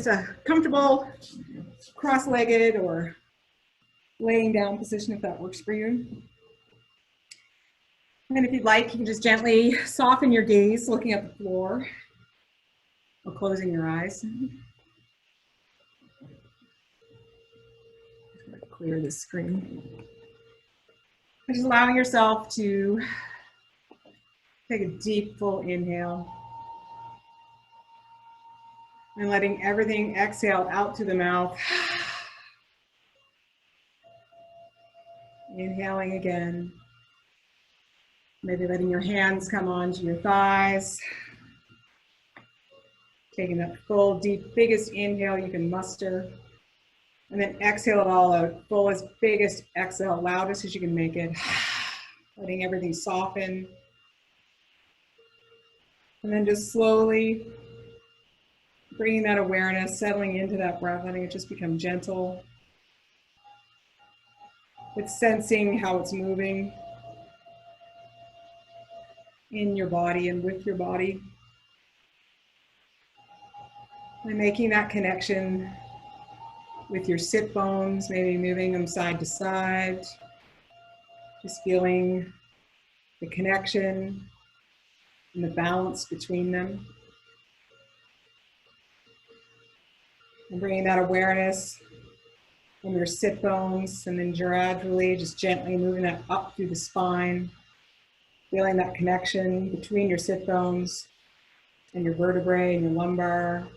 a comfortable cross-legged or laying down position if that works for you. And if you'd like, you can just gently soften your gaze, looking at the floor or closing your eyes. Clear this screen. And just allowing yourself to take a deep, full inhale. And letting everything exhale out through the mouth. Inhaling again. Maybe letting your hands come onto your thighs. Taking that full, deep, biggest inhale you can muster. And then exhale it all out. Fullest, biggest exhale, loudest as you can make it. Letting everything soften. And then just slowly bringing that awareness, settling into that breath, letting it just become gentle. It's sensing how it's moving in your body and with your body. And making that connection with your sit bones, maybe moving them side to side. Just feeling the connection and the balance between them. And bringing that awareness from your sit bones, and then gradually, just gently moving that up through the spine. Feeling that connection between your sit bones and your vertebrae and your lumbar.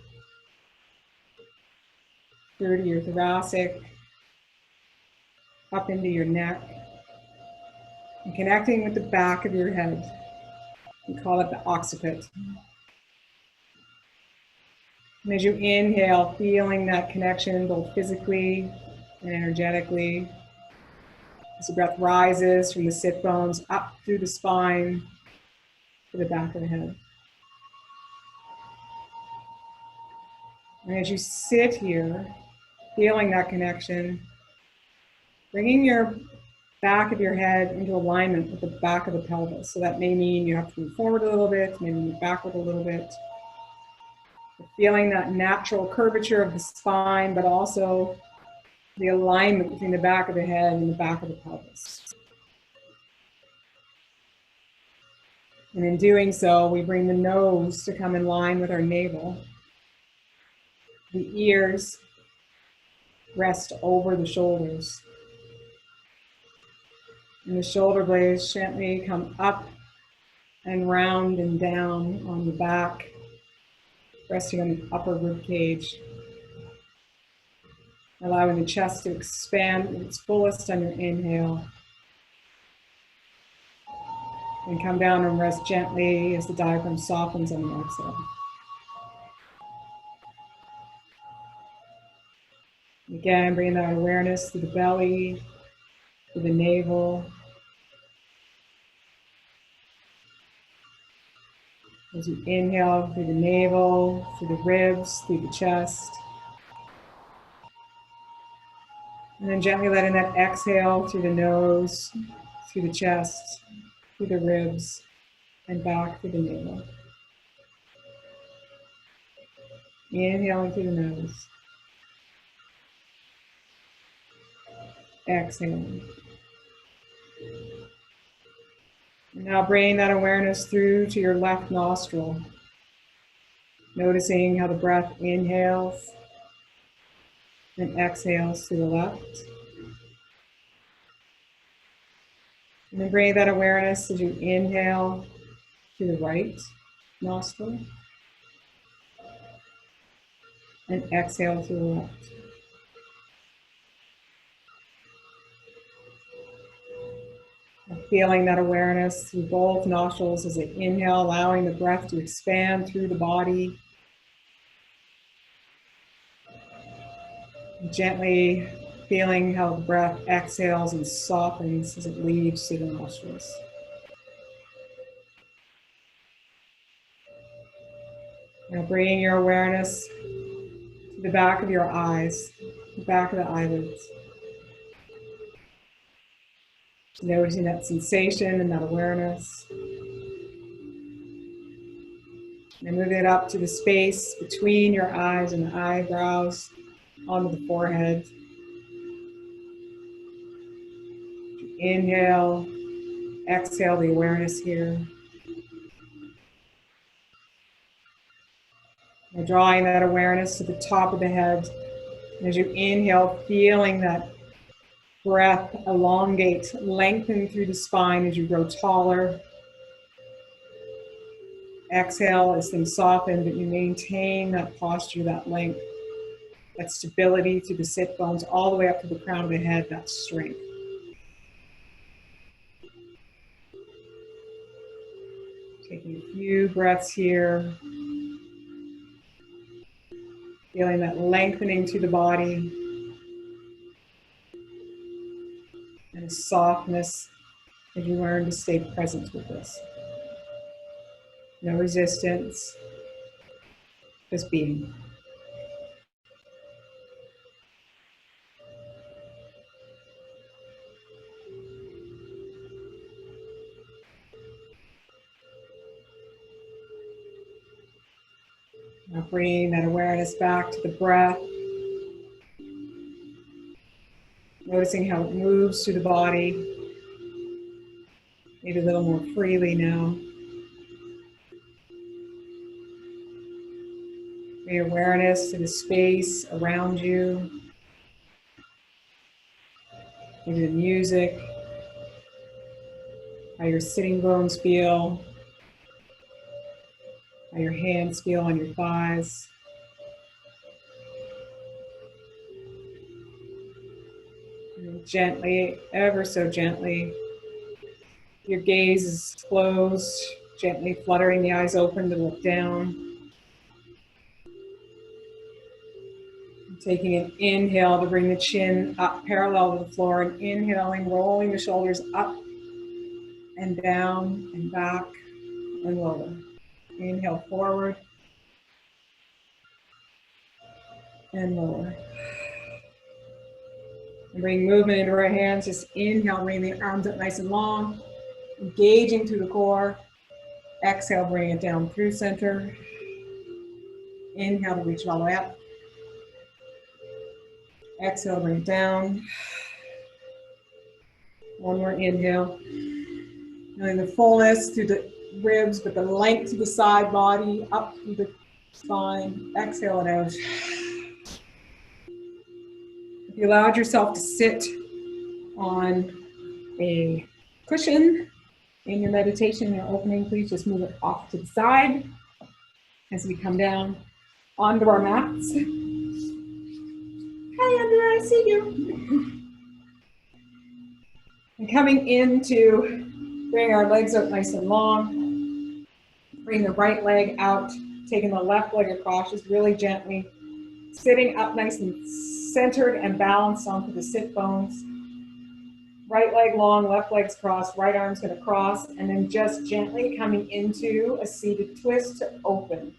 Through to your thoracic, up into your neck. And connecting with the back of your head. We call it the occiput. And as you inhale, feeling that connection both physically and energetically. As the breath rises from the sit bones up through the spine to the back of the head. And as you sit here, feeling that connection, bringing your back of your head into alignment with the back of the pelvis. So that may mean you have to move forward a little bit, maybe move backward a little bit. Feeling that natural curvature of the spine, but also the alignment between the back of the head and the back of the pelvis. And in doing so, we bring the nose to come in line with our navel. The ears rest over the shoulders. And the shoulder blades gently come up and round and down on the back, resting on the upper rib cage. Allowing the chest to expand at its fullest on your inhale. And come down and rest gently as the diaphragm softens on the exhale. Again, bringing that awareness through the belly, through the navel. As you inhale through the navel, through the ribs, through the chest. And then gently letting that exhale through the nose, through the chest, through the ribs, and back through the navel. Inhaling through the nose. Exhaling. And now bringing that awareness through to your left nostril. Noticing how the breath inhales and exhales to the left. And then bring that awareness as you inhale to the right nostril and exhale to the left. And feeling that awareness through both nostrils as you inhale, allowing the breath to expand through the body. Gently feeling how the breath exhales and softens as it leaves through the nostrils. Now bringing your awareness to the back of your eyes, the back of the eyelids. Noticing that sensation and that awareness. And move it up to the space between your eyes and the eyebrows, onto the forehead. Inhale, exhale the awareness here. And drawing that awareness to the top of the head. And as you inhale, feeling that breath elongate, lengthen through the spine as you grow taller. Exhale as things soften, but you maintain that posture, that length, that stability through the sit bones, all the way up to the crown of the head, that strength. Taking a few breaths here. Feeling that lengthening through the body. And a softness as you learn to stay present with this. No resistance, just being. Now bringing that awareness back to the breath. Noticing how it moves through the body. Maybe a little more freely now. Bring awareness to the space around you. Maybe the music. How your sitting bones feel. How your hands feel on your thighs. And gently, ever so gently, your gaze is closed, gently fluttering the eyes open to look down. Taking an inhale to bring the chin up parallel to the floor, and inhaling, rolling the shoulders up and down and back and lower. Inhale forward and lower. And bring movement into our hands. Just inhale, bring the arms up nice and long, engaging through the core. Exhale, bring it down through center. Inhale to reach it all the way up. Exhale, bring it down. One more inhale. Feeling the fullness through the ribs, but the length to the side body, up through the spine. Exhale it out. If you allowed yourself to sit on a cushion in your meditation, your opening, please just move it off to the side as we come down onto our mats. Hi, Andrea, I see you. And coming into, bring our legs out nice and long. Bring the right leg out, taking the left leg across, just really gently. Sitting up nice and centered and balanced onto the sit bones. Right leg long, left leg's crossed, right arm's gonna cross, and then just gently coming into a seated twist to open.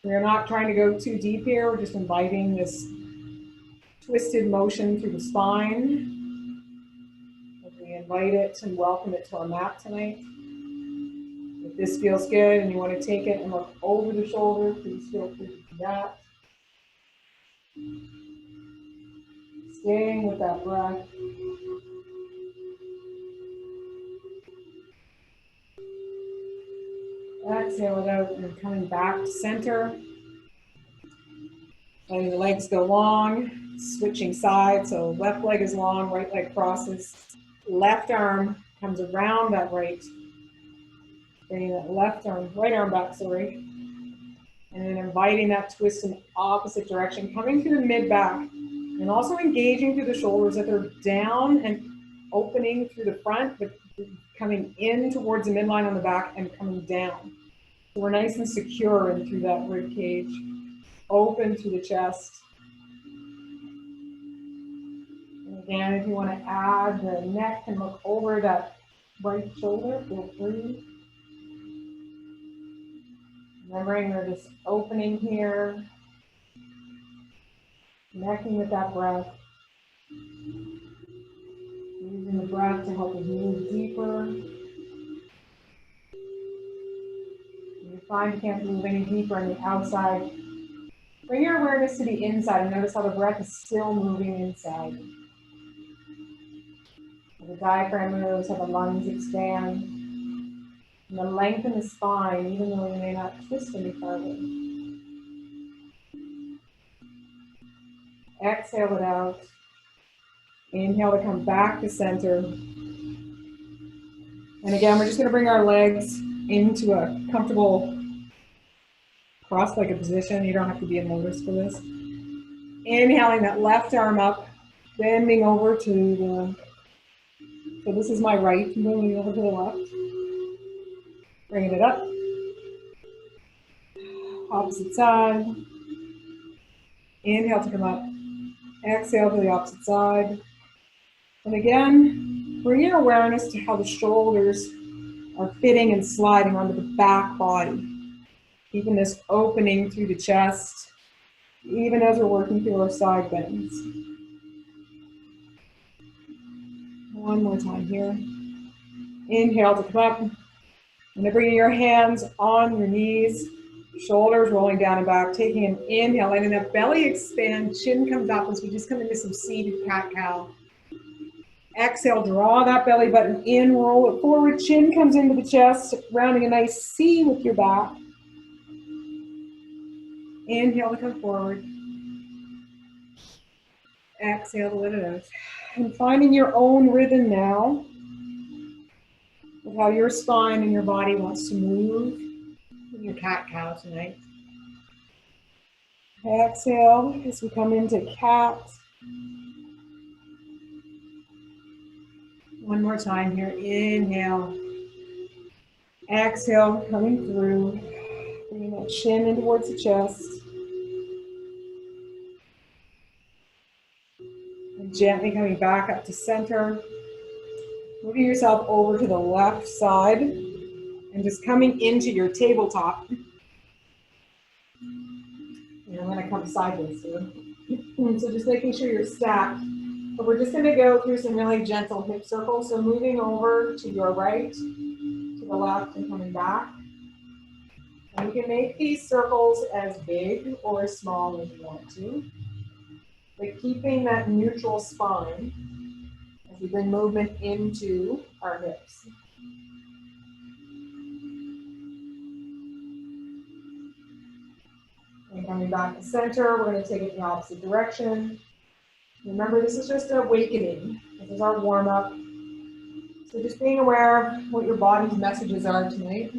We're not trying to go too deep here, we're just inviting this twisted motion through the spine. We invite it and welcome it to our mat tonight. If this feels good and you want to take it and look over the shoulder, please feel free to do that. Staying with that breath. Exhale it out and coming back to center. Letting the legs go long, switching sides. So left leg is long, right leg crosses. Left arm comes around that right. Bringing that right arm back, sorry. And then inviting that twist in the opposite direction, coming through the mid-back. And also engaging through the shoulders that they're down and opening through the front, but coming in towards the midline on the back and coming down. So we're nice and secure in through that rib cage. Open through the chest. And again, if you want to add the neck and look over that right shoulder, feel free. Remembering we're just opening here, connecting with that breath. Using the breath to help us move deeper. Find the hands moving deeper on the outside. Bring your awareness to the inside and notice how the breath is still moving inside. How the diaphragm moves, how the lungs expand, and the length in the spine, even though you may not twist any farther. Exhale it out. Inhale to come back to center. And again, we're just going to bring our legs into a comfortable cross-legged position. You don't have to be in lotus for this. Inhaling that left arm up, bending over to the, so this is my right, moving over to the left. Bringing it up. Opposite side. Inhale to come up. Exhale to the opposite side. And again, bring your awareness to how the shoulders are fitting and sliding onto the back body. Keeping this opening through the chest, even as we're working through our side bends. One more time here. Inhale to come up. And then bringing your hands on your knees, shoulders rolling down and back, taking an inhale, letting that belly expand, chin comes up as we just come into some seated cat-cow. Exhale, draw that belly button in, roll it forward, chin comes into the chest, rounding a nice C with your back. Inhale to come forward. Exhale to let it out. And finding your own rhythm now of how your spine and your body wants to move in your cat-cow tonight. Exhale as we come into cat. One more time here. Inhale. Exhale, coming through. Bringing that chin in towards the chest. And gently coming back up to center. Moving yourself over to the left side. And just coming into your tabletop. And I'm going to come sideways here. So just making sure you're stacked. But we're just going to go through some really gentle hip circles. So moving over to your right, to the left, and coming back. And you can make these circles as big or as small as you want to. But keeping that neutral spine as we bring movement into our hips. And coming back to center, we're going to take it the opposite direction. Remember, this is just awakening. This is our warm-up. So just being aware of what your body's messages are tonight.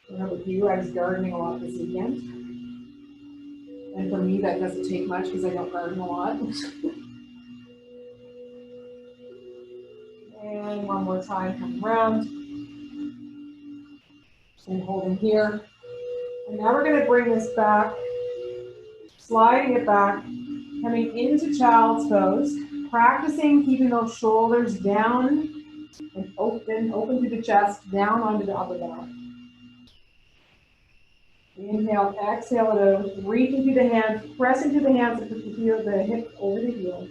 I don't know about you, I was gardening a lot this weekend. And for me, that doesn't take much because I don't garden a lot. And one more time, coming around. And holding here. And now we're going to bring this back, sliding it back, coming into child's pose, practicing keeping those shoulders down and open through the chest, down onto the upper back. Inhale, exhale it out, reaching through the hands, pressing through the hands to put the hip over the heels.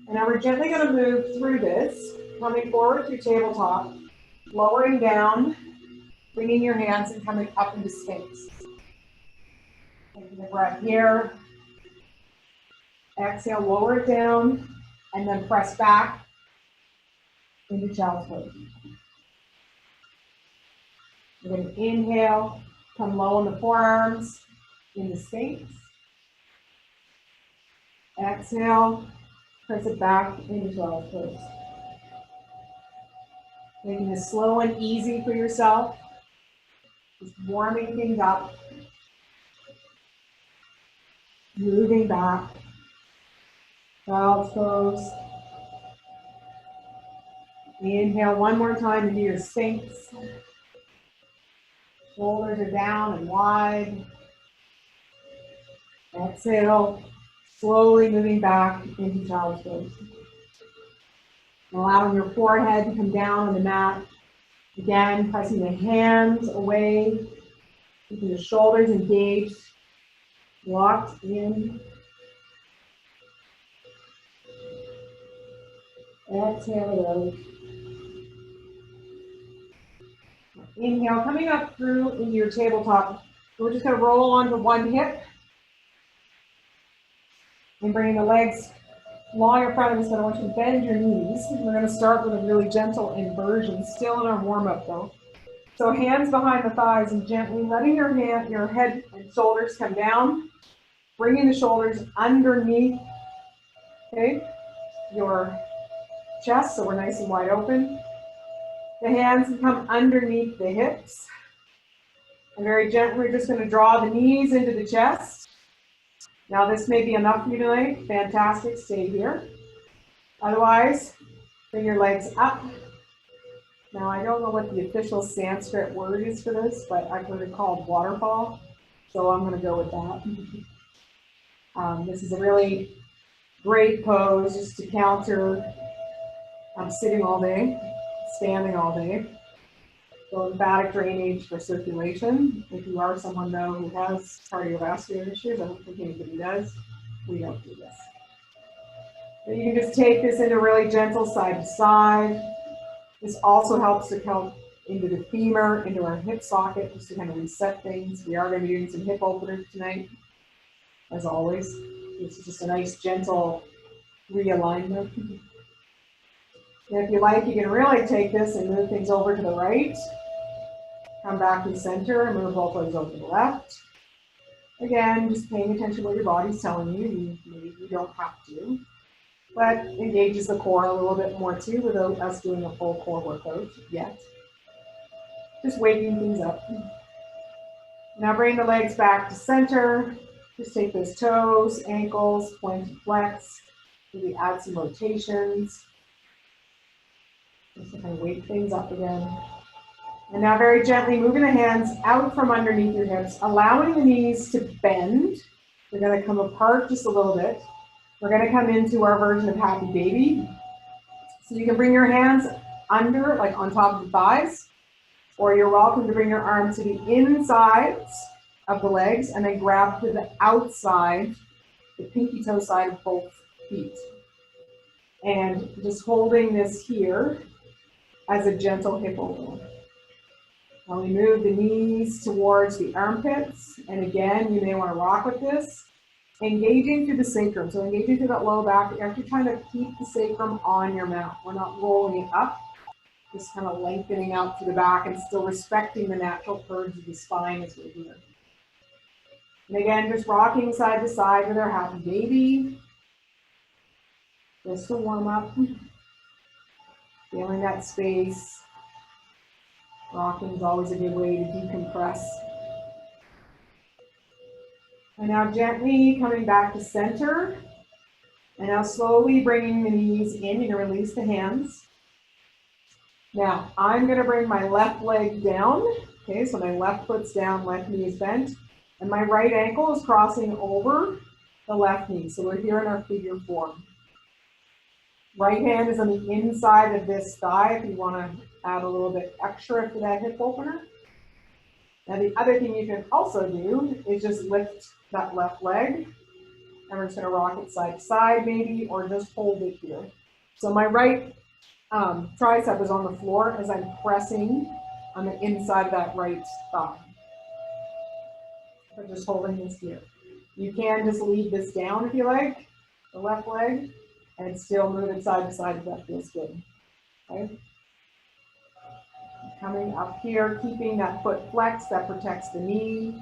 And now we're gently going to move through this, coming forward through tabletop, lowering down, bringing your hands and coming up into Sphinx. Taking a breath here. Exhale, lower it down, and then press back into child's pose. We're going to inhale, come low in the forearms, into Sphinx. Exhale, press it back into child's pose. Making this slow and easy for yourself. Just warming things up. Moving back. Child's pose. Inhale one more time into your Sphinx. Shoulders are down and wide. Exhale, slowly moving back into child's pose. Allowing your forehead to come down on the mat. Again, pressing the hands away, keeping the shoulders engaged, locked in. Exhale it out. Inhale, coming up through into your tabletop. We're just going to roll onto one hip and bringing the legs long in front of us, but I want you to bend your knees. We're going to start with a really gentle inversion, still in our warm-up though. So hands behind the thighs and gently letting your head and shoulders come down, bringing the shoulders underneath, okay, your chest, so we're nice and wide open. The hands can come underneath the hips. And very gently, we're just going to draw the knees into the chest. Now this may be enough for you tonight. Fantastic, stay here. Otherwise, bring your legs up. Now I don't know what the official Sanskrit word is for this, but I've heard it called waterfall. So I'm going to go with that. This is a really great pose just to counter sitting all day, standing all day. So lymphatic drainage for circulation. If you are someone though who has cardiovascular issues, I don't think anybody does, we don't do this. But you can just take this into really gentle side to side. This also helps to come into the femur, into our hip socket, just to kind of reset things. We are going to be doing some hip openers tonight, as always. This is just a nice gentle realignment. And if you like, you can really take this and move things over to the right. Come back to the center and move both legs over to the left. Again, just paying attention to what your body's telling you. You don't have to. But engages the core a little bit more too without us doing a full core workout yet. Just waking things up. Now bring the legs back to center. Just take those toes, ankles, point and flex. Maybe add some rotations. Just to kind of wake things up again. And now very gently moving the hands out from underneath your hips, allowing the knees to bend. They're going to come apart just a little bit. We're going to come into our version of happy baby. So you can bring your hands under, like on top of the thighs, or you're welcome to bring your arms to the insides of the legs and then grab to the outside, the pinky toe side of both feet. And just holding this here as a gentle hip opener. Now we move the knees towards the armpits. And again, you may want to rock with this. Engaging through the sacrum. So engaging through that low back. You're actually trying to keep the sacrum on your mat. We're not rolling it up. Just kind of lengthening out through the back and still respecting the natural curves of the spine as we're here. And again, just rocking side to side with our happy baby. Just to warm up. Feeling that space. Rocking is always a good way to decompress. And now gently coming back to center. And now slowly bringing the knees in. You can release the hands. Now, I'm going to bring my left leg down. Okay, so my left foot's down, left knee is bent. And my right ankle is crossing over the left knee. So we're here in our figure form. Right hand is on the inside of this thigh if you want to add a little bit extra for that hip opener. Now the other thing you can also do is just lift that left leg. And we're just going to rock it side to side maybe, or just hold it here. So my right tricep is on the floor as I'm pressing on the inside of that right thigh. So just holding this here. You can just leave this down if you like, the left leg, and still move it side to side if that feels good. Okay? Coming up here, keeping that foot flexed, that protects the knee.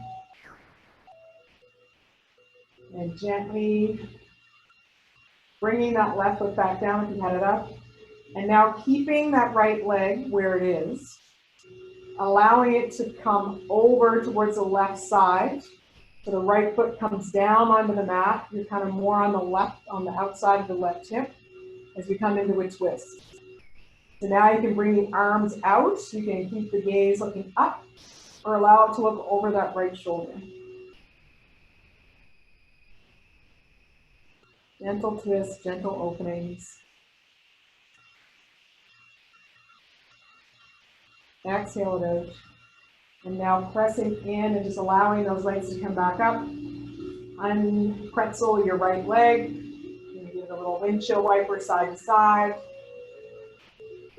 And gently bringing that left foot back down if you had it up. And now keeping that right leg where it is, allowing it to come over towards the left side. So the right foot comes down onto the mat. You're kind of more on the left, on the outside of the left hip as we come into a twist. So now you can bring the arms out. You can keep the gaze looking up or allow it to look over that right shoulder. Gentle twists, gentle openings. Exhale it out. And now pressing in and just allowing those legs to come back up. Unpretzel your right leg. Give it a little windshield wiper side to side.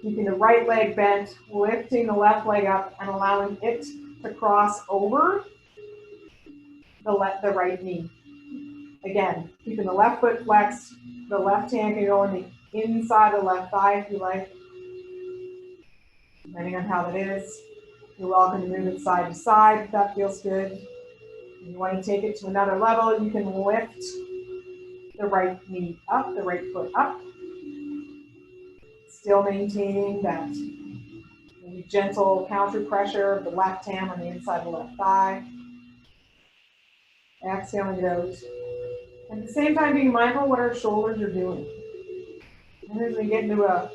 Keeping the right leg bent, lifting the left leg up and allowing it to cross over the right knee. Again, keeping the left foot flexed, the left hand can go on the inside of the left thigh if you like, depending on how that is. You're welcome to move it side to side if that feels good. If you want to take it to another level, you can lift the right knee up, the right foot up, still maintaining that gentle counter pressure of the left hand on the inside of the left thigh. Exhaling it out. And at the same time, being mindful what our shoulders are doing. And as we get into a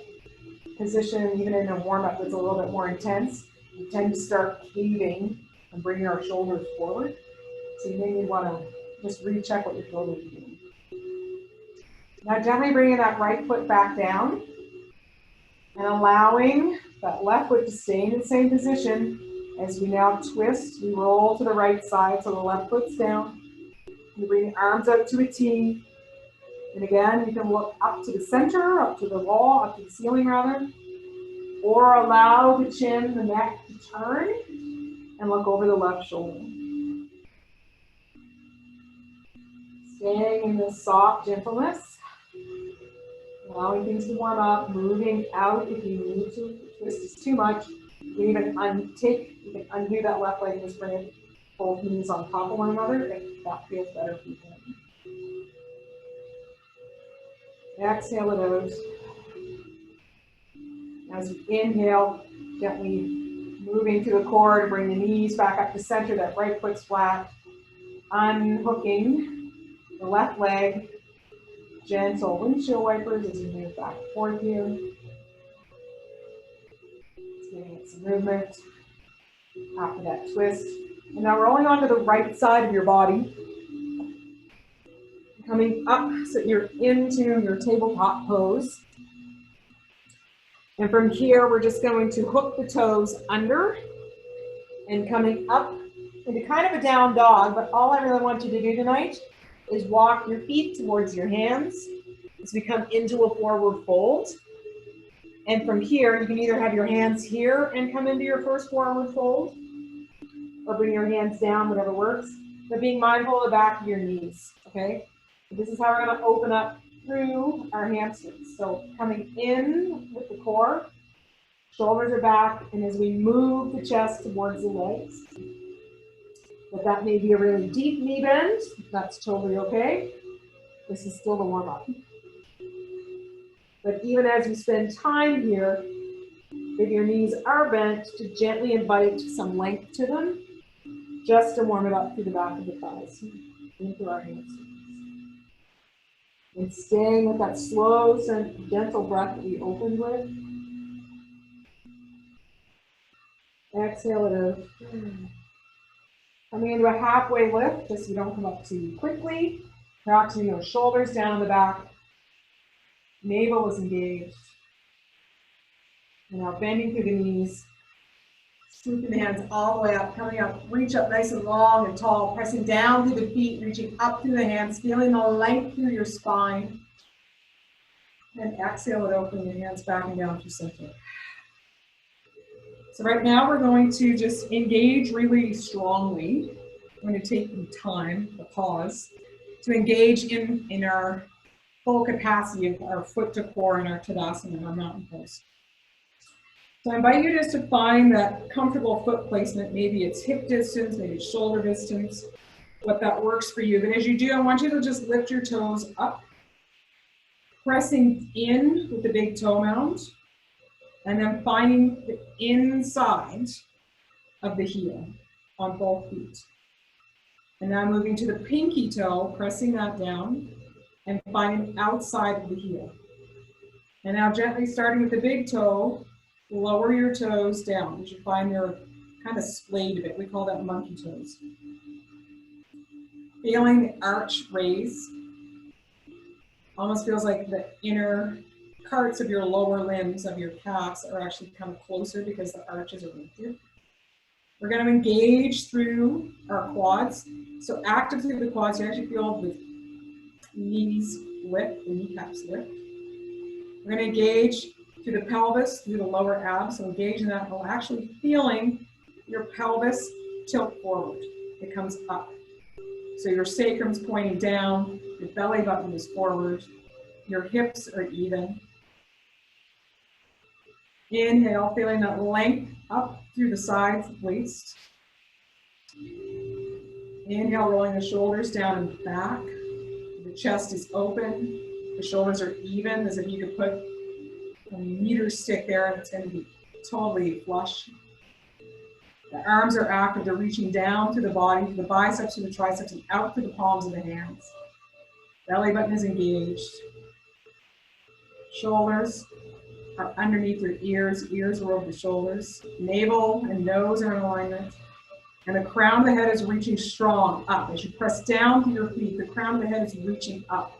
position, even in a warm-up that's a little bit more intense, we tend to start caving and bringing our shoulders forward. So you may want to just recheck what your shoulders are doing. Now gently bringing that right foot back down and allowing that left foot to stay in the same position as we now twist. We roll to the right side so the left foot's down. You bring the arms out to a T. And again, you can look up to the center, up to the wall, up to the ceiling rather, or allow the chin, the neck to turn and look over the left shoulder. Staying in this soft gentleness, allowing things to warm up, moving out if you need to. If the twist is too much, you can even you can undo that left leg and just bring it both knees on top of one another if that feels better for you. Exhale it out. As you inhale, gently moving to the core to bring the knees back up to center, that right foot's flat. Unhooking the left leg, gentle windshield wipers as you move back and forth here. Just giving it some movement after that twist. And now rolling onto the right side of your body. Coming up so you're into your tabletop pose. And from here, we're just going to hook the toes under and coming up into kind of a down dog. But all I really want you to do tonight is walk your feet towards your hands as we come into a forward fold. And from here, you can either have your hands here and come into your first forward fold, or bring your hands down, whatever works. But being mindful of the back of your knees, okay? This is how we're going to open up through our hamstrings. So coming in with the core, shoulders are back, and as we move the chest towards the legs, but that may be a really deep knee bend, that's totally okay. This is still the warm up. But even as you spend time here, if your knees are bent, to gently invite some length to them, just to warm it up through the back of the thighs, into our hamstrings. And staying with that slow, gentle breath that we opened with. Exhale it out. Coming into a halfway lift, just so you don't come up too quickly. Practicing those shoulders down in the back. Navel is engaged. And now bending through the knees. Scooping the hands all the way up, coming up, reach up nice and long and tall, pressing down through the feet, reaching up through the hands, feeling the length through your spine. And exhale it, opening the hands back and down through center. So right now we're going to just engage really strongly. I'm going to take the time, the pause, to engage in our full capacity of our foot to core and our Tadasana and our mountain pose. So I invite you just to find that comfortable foot placement. Maybe it's hip distance, maybe it's shoulder distance, what that works for you. But as you do, I want you to just lift your toes up, pressing in with the big toe mound, and then finding the inside of the heel on both feet. And now moving to the pinky toe, pressing that down, and finding outside of the heel. And now gently starting with the big toe, lower your toes down. You should find they're kind of splayed a bit. We call that monkey toes. Feeling the arch raise. Almost feels like the inner parts of your lower limbs, of your calves, are actually kind of closer because the arches are lifted. We're going to engage through our quads. So active through the quads, you actually feel the knees lift, the kneecaps lift. We're going to engage to the pelvis, through the lower abs. So engage in that while actually feeling your pelvis tilt forward. It comes up. So your sacrum's pointing down, your belly button is forward, your hips are even. Inhale, feeling that length up through the sides, waist. Inhale, rolling the shoulders down and back. The chest is open. The shoulders are even, as if you could put a meter stick there and it's going to be totally flush. The arms are active. They're reaching down through the body, to the biceps, to the triceps, and out through the palms of the hands. Belly button is engaged. Shoulders are underneath your ears. Ears are over the shoulders. Navel and nose are in alignment. And the crown of the head is reaching strong up. As you press down through your feet, the crown of the head is reaching up.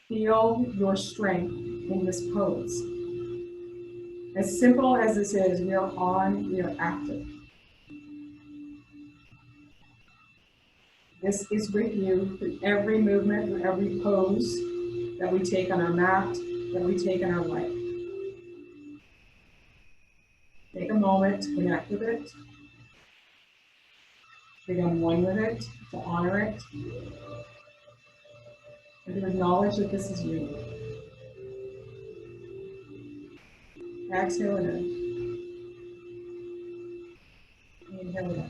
Feel your strength in this pose. As simple as this is, we are on, we are active. This is with you through every movement, through every pose that we take on our mat, that we take in our life. Take a moment to connect with it, to become one with it, to honor it, and to acknowledge that this is you. Exhale it in. Inhale it out.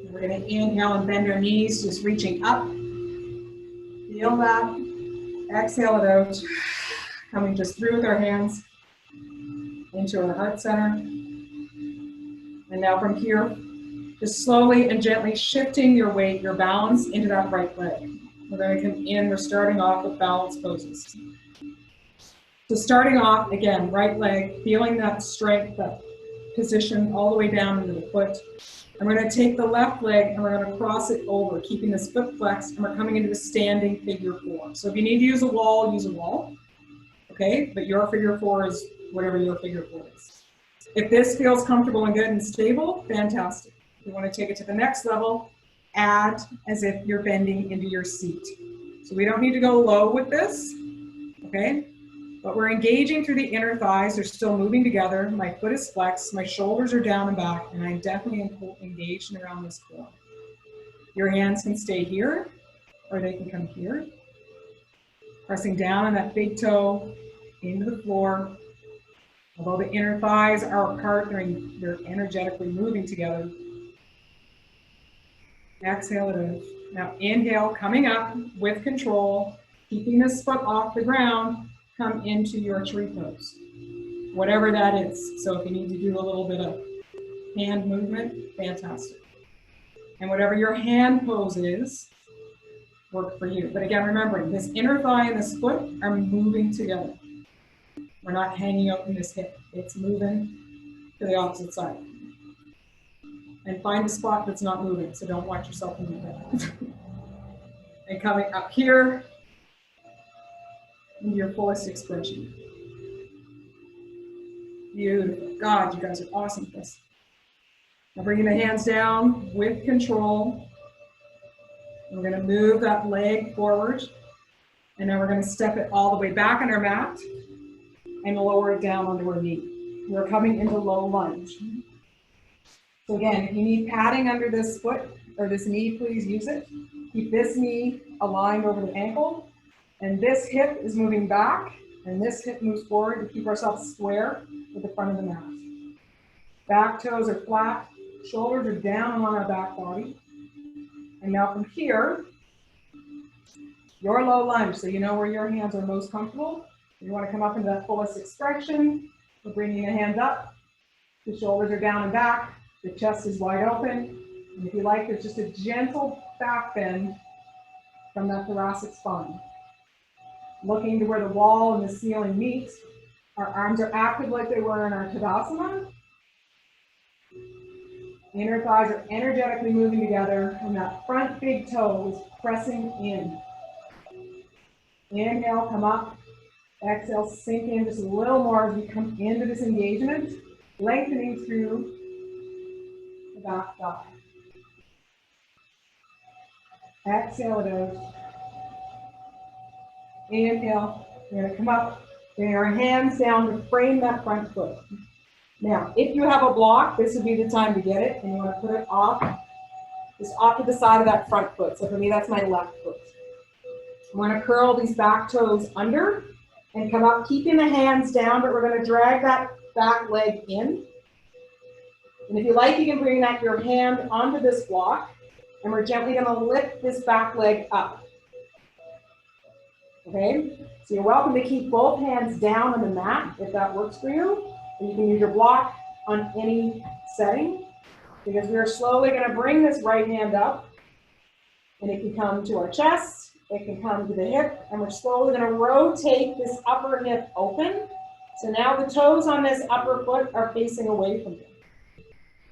We're going to inhale and bend our knees, just reaching up. Feel that. Exhale it out. Coming just through with our hands into our heart center. And now from here, just slowly and gently shifting your weight, your balance into that right leg. We're going to come in. We're starting off with balance poses. So starting off, again, right leg, feeling that strength, that position all the way down into the foot. And we're going to take the left leg and we're going to cross it over, keeping this foot flexed, and we're coming into a standing figure four. So if you need to use a wall, use a wall. Okay, but your figure four is whatever your figure four is. If this feels comfortable and good and stable, fantastic. If you want to take it to the next level, add as if you're bending into your seat. So we don't need to go low with this, okay? But we're engaging through the inner thighs. They're still moving together. My foot is flexed. My shoulders are down and back, and I'm definitely engaged around this core. Your hands can stay here, or they can come here. Pressing down on that big toe into the floor. Although the inner thighs are apart, they're energetically moving together. Exhale it out. Now inhale, coming up with control, keeping this foot off the ground, come into your tree pose. Whatever that is. So if you need to do a little bit of hand movement, fantastic. And whatever your hand pose is, work for you. But again, remembering this inner thigh and this foot are moving together. We're not hanging out in this hip. It's moving to the opposite side. And find a spot that's not moving, so don't watch yourself in the head. And coming up here into your fullest expression. Beautiful. God, you guys are awesome at this. Now bringing the hands down with control. We're going to move that leg forward. And now we're going to step it all the way back on our mat and lower it down onto our knee. We're coming into low lunge. So again, if you need padding under this foot or this knee, please use it. Keep this knee aligned over the ankle. And this hip is moving back. And this hip moves forward to keep ourselves square with the front of the mat. Back toes are flat. Shoulders are down on our back body. And now from here, your low lunge, so you know where your hands are most comfortable. You want to come up into that fullest expression. We're bringing the hands up. The shoulders are down and back. The chest is wide open. And if you like, there's just a gentle back bend from that thoracic spine. Looking to where the wall and the ceiling meet. Our arms are active like they were in our Tadasana. Inner thighs are energetically moving together, and that front big toe is pressing in. Inhale, come up. Exhale, sink in just a little more as we come into this engagement, lengthening through the back thigh. Exhale it out. Inhale. We're going to come up, bring our hands down to frame that front foot. Now, if you have a block, this would be the time to get it, and you want to put it off, just off to the side of that front foot. So for me, that's my left foot. I'm going to curl these back toes under and come up, keeping the hands down, but we're going to drag that back leg in. And if you like, you can bring your hand onto this block, and we're gently going to lift this back leg up. Okay? So you're welcome to keep both hands down on the mat if that works for you. And you can use your block on any setting, because we're slowly going to bring this right hand up, and it can come to our chest, it can come to the hip, and we're slowly going to rotate this upper hip open. So now the toes on this upper foot are facing away from you.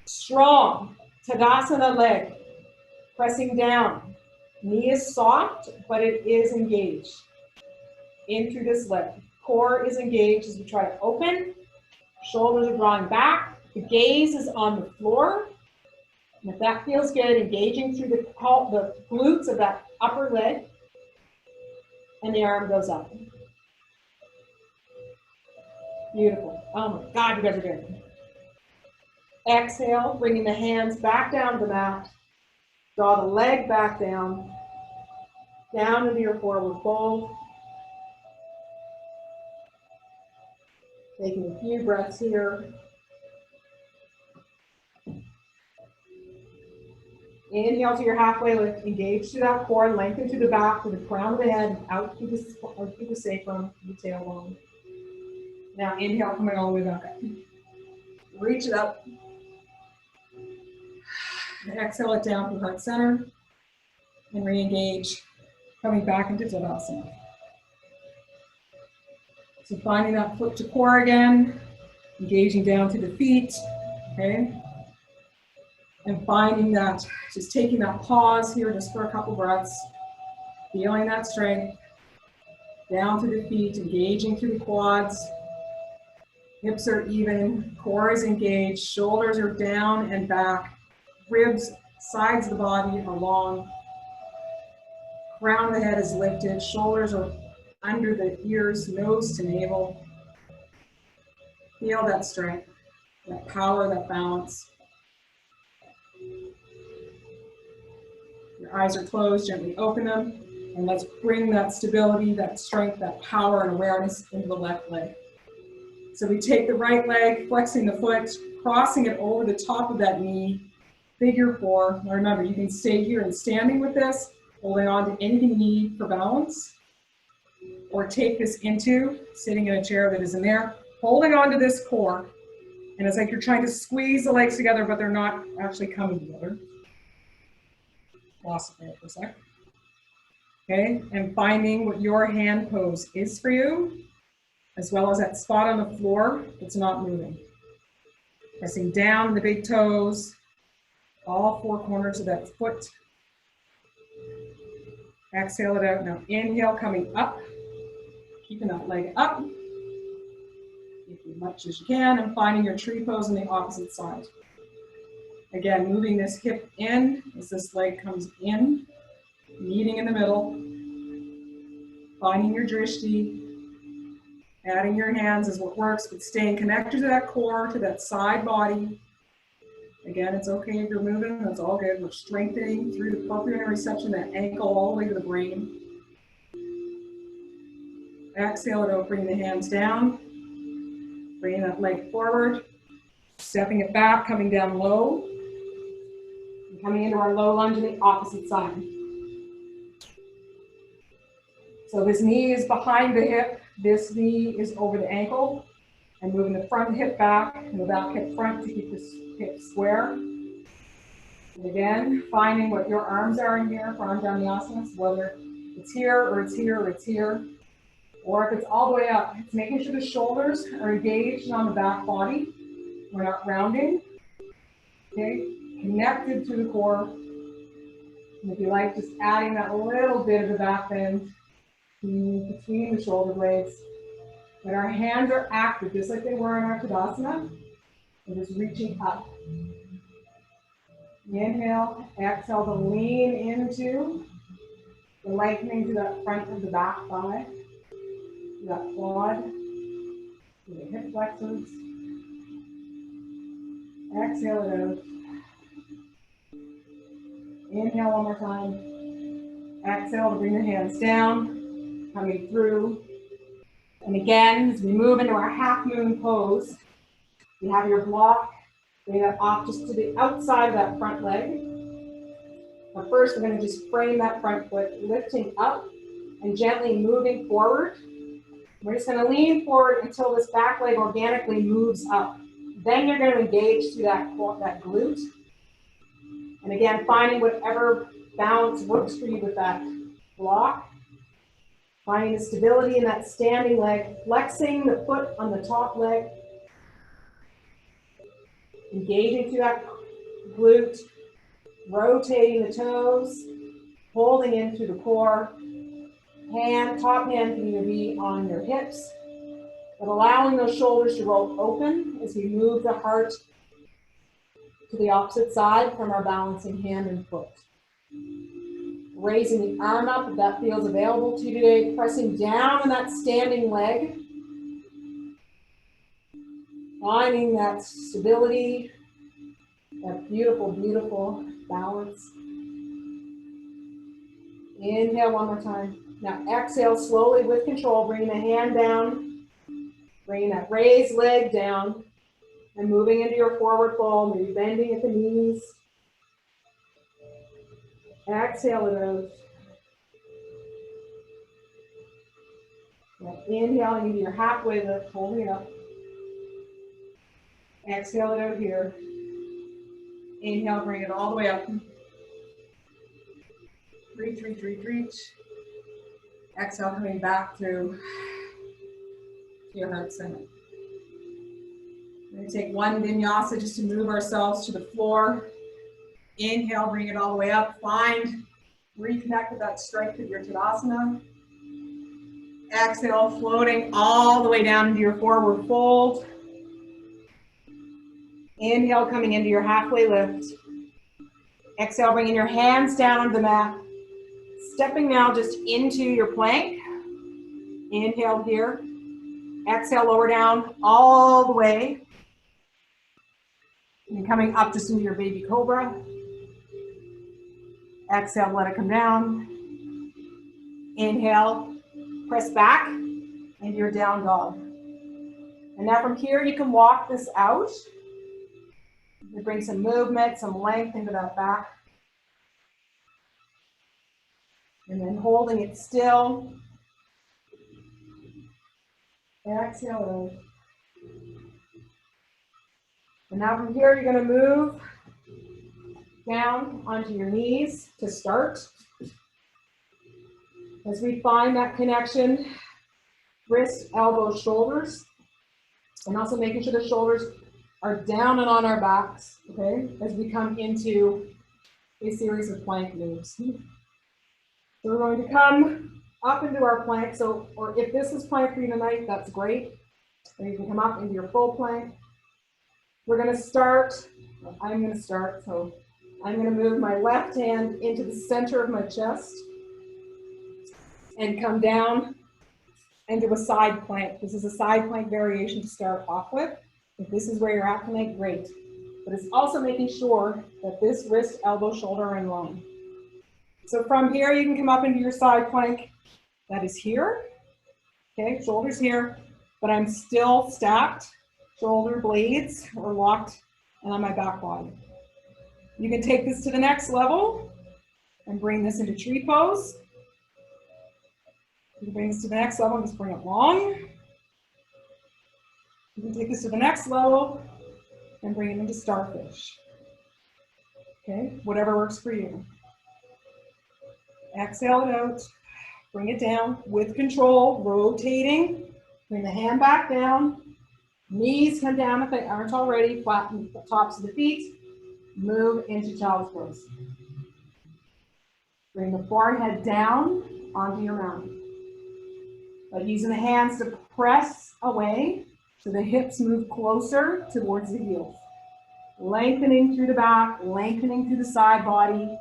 Strong Tadasana leg, pressing down. Knee is soft, but it is engaged. In through this leg. Core is engaged as we try to open. Shoulders are drawing back. The gaze is on the floor. And if that feels good, engaging through the glutes of that upper leg. And the arm goes up. Beautiful. Oh my God, you guys are good. Exhale, bringing the hands back down to the mat. Draw the leg back down. Down into your forward fold. Taking a few breaths here. Inhale to your halfway lift. Engage through that core. Lengthen through the back, to the crown of the head, out through the sacrum, the tailbone. Now inhale, coming all the way back up. Reach it up. Exhale it down from heart center. And re-engage, coming back into Tadasana. So finding that foot to core again, engaging down to the feet, okay? And finding that, just taking that pause here just for a couple breaths, feeling that strength, down to the feet, engaging through the quads, hips are even, core is engaged, shoulders are down and back, ribs, sides of the body are long, crown of the head is lifted, shoulders are under the ears, nose to navel. Feel that strength, that power, that balance. Your eyes are closed, gently open them, and let's bring that stability, that strength, that power and awareness into the left leg. So we take the right leg, flexing the foot, crossing it over the top of that knee, figure four. Now remember, you can stay here and standing with this, holding on to anything you need for balance, or take this into sitting in a chair that is in there, holding on to this core. And it's like you're trying to squeeze the legs together, but they're not actually coming together. Lost it there for a sec. Okay, and finding what your hand pose is for you, as well as that spot on the floor that's not moving. Pressing down the big toes, all four corners of that foot. Exhale it out. Now inhale, coming up. Keeping that leg up as much as you can, and finding your tree pose on the opposite side. Again, moving this hip in as this leg comes in, meeting in the middle, finding your drishti, adding your hands is what works, but staying connected to that core, to that side body. Again, it's okay if you're moving, that's all good. We're strengthening through the proprioception, that ankle all the way to the brain. Exhale it out, bring the hands down, bringing that leg forward, stepping it back, coming down low, and coming into our low lunge on the opposite side. So this knee is behind the hip, this knee is over the ankle, and moving the front hip back and the back hip front to keep this hip square. And again, finding what your arms are in here for Anjaneyasana, whether it's here or it's here or it's here. Or if it's all the way up, it's making sure the shoulders are engaged on the back body. We're not rounding. Okay, connected to the core. And if you like, just adding that little bit of the back bend between the shoulder blades. When our hands are active, just like they were in our Tadasana, and just reaching up. Inhale, exhale to lean into the lengthening to the front of the back thigh, to that quad, to the hip flexors. Exhale it out. Inhale one more time. Exhale to bring the hands down, coming through. And again, as we move into our half moon pose, you have your block, bring that off just to the outside of that front leg. But first, we're going to just frame that front foot, lifting up and gently moving forward. We're just going to lean forward until this back leg organically moves up. Then you're going to engage through that glute. And again, finding whatever balance works for you with that block. Finding the stability in that standing leg, flexing the foot on the top leg. Engaging through that glute, rotating the toes, holding in through the core. Top hand can either be on your hips, but allowing those shoulders to roll open as we move the heart to the opposite side from our balancing hand and foot. Raising the arm up if that feels available to you today, pressing down on that standing leg. Finding that stability, that beautiful, beautiful balance. Inhale one more time. Now exhale slowly with control, bringing the hand down, bringing that raised leg down, and moving into your forward fold, maybe bending at the knees. Exhale it out. Now inhaling into your halfway lift, holding it up. Exhale it out here. Inhale, bring it all the way up. Reach, reach, reach, reach. Exhale, coming back to your heart center. We're going to take one vinyasa just to move ourselves to the floor. Inhale, bring it all the way up. Reconnect with that strength of your Tadasana. Exhale, floating all the way down into your forward fold. Inhale, coming into your halfway lift. Exhale, bringing your hands down onto the mat. Stepping now just into your plank. Inhale here. Exhale, lower down all the way. And coming up just into your baby cobra. Exhale, let it come down. Inhale, press back into your down dog. And now from here, you can walk this out. You bring some movement, some length into that back. And then holding it still. Exhale. And now from here, you're going to move down onto your knees to start. As we find that connection, wrist, elbows, shoulders, and also making sure the shoulders are down and on our backs, okay, as we come into a series of plank moves. So we're going to come up into our plank. So, or if this is plank for you tonight, that's great. Or you can come up into your full plank. We're going to start, I'm going to start, so I'm going to move my left hand into the center of my chest and come down into a side plank. This is a side plank variation to start off with. If this is where you're at tonight, great. But it's also making sure that this wrist, elbow, shoulder are in line. So from here, you can come up into your side plank. That is here. Okay, shoulders here, but I'm still stacked. Shoulder blades are locked and on my back body. You can take this to the next level and bring this into tree pose. You can bring this to the next level and just bring it long. You can take this to the next level and bring it into starfish. Okay, whatever works for you. Exhale it out. Bring it down with control, rotating. Bring the hand back down. Knees come down if they aren't already. Flatten the tops of the feet. Move into child's pose. Bring the forehead down onto your mat. But using the hands to press away so the hips move closer towards the heels. Lengthening through the back, lengthening through the side body.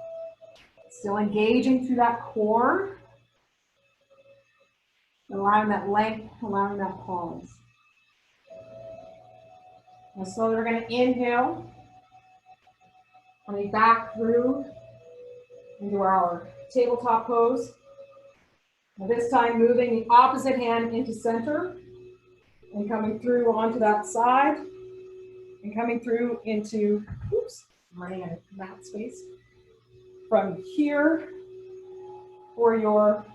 Still engaging through that core. Allowing that length, allowing that pause. And slowly we're going to inhale. Coming back through into our tabletop pose. Now this time moving the opposite hand into center and coming through onto that side and coming through into, oops, I'm running out of mat space. From here for your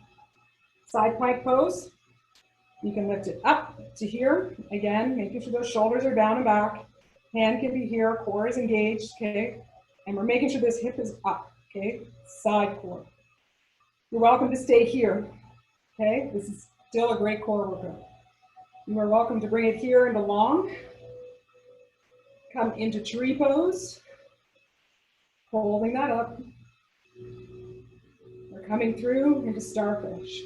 side plank pose, you can lift it up to here. Again, making sure those shoulders are down and back. Hand can be here, core is engaged, okay? And we're making sure this hip is up, okay? Side core. You're welcome to stay here, okay? This is still a great core workout. You are welcome to bring it here into long. Come into tree pose. Holding that up. We're coming through into starfish.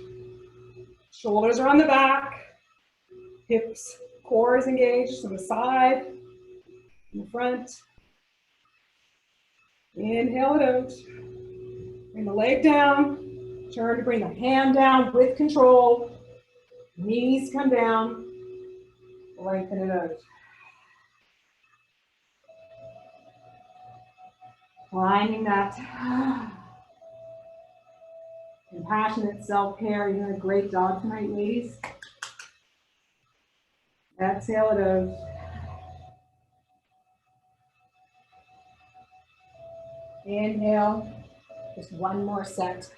Shoulders are on the back. Hips, core is engaged on the side, in the front. Inhale it out. Bring the leg down. Turn to bring the hand down with control. Knees come down. Lengthen it out. Finding that compassionate self-care. You're doing a great job tonight, ladies. Exhale it out. Inhale. Just one more set.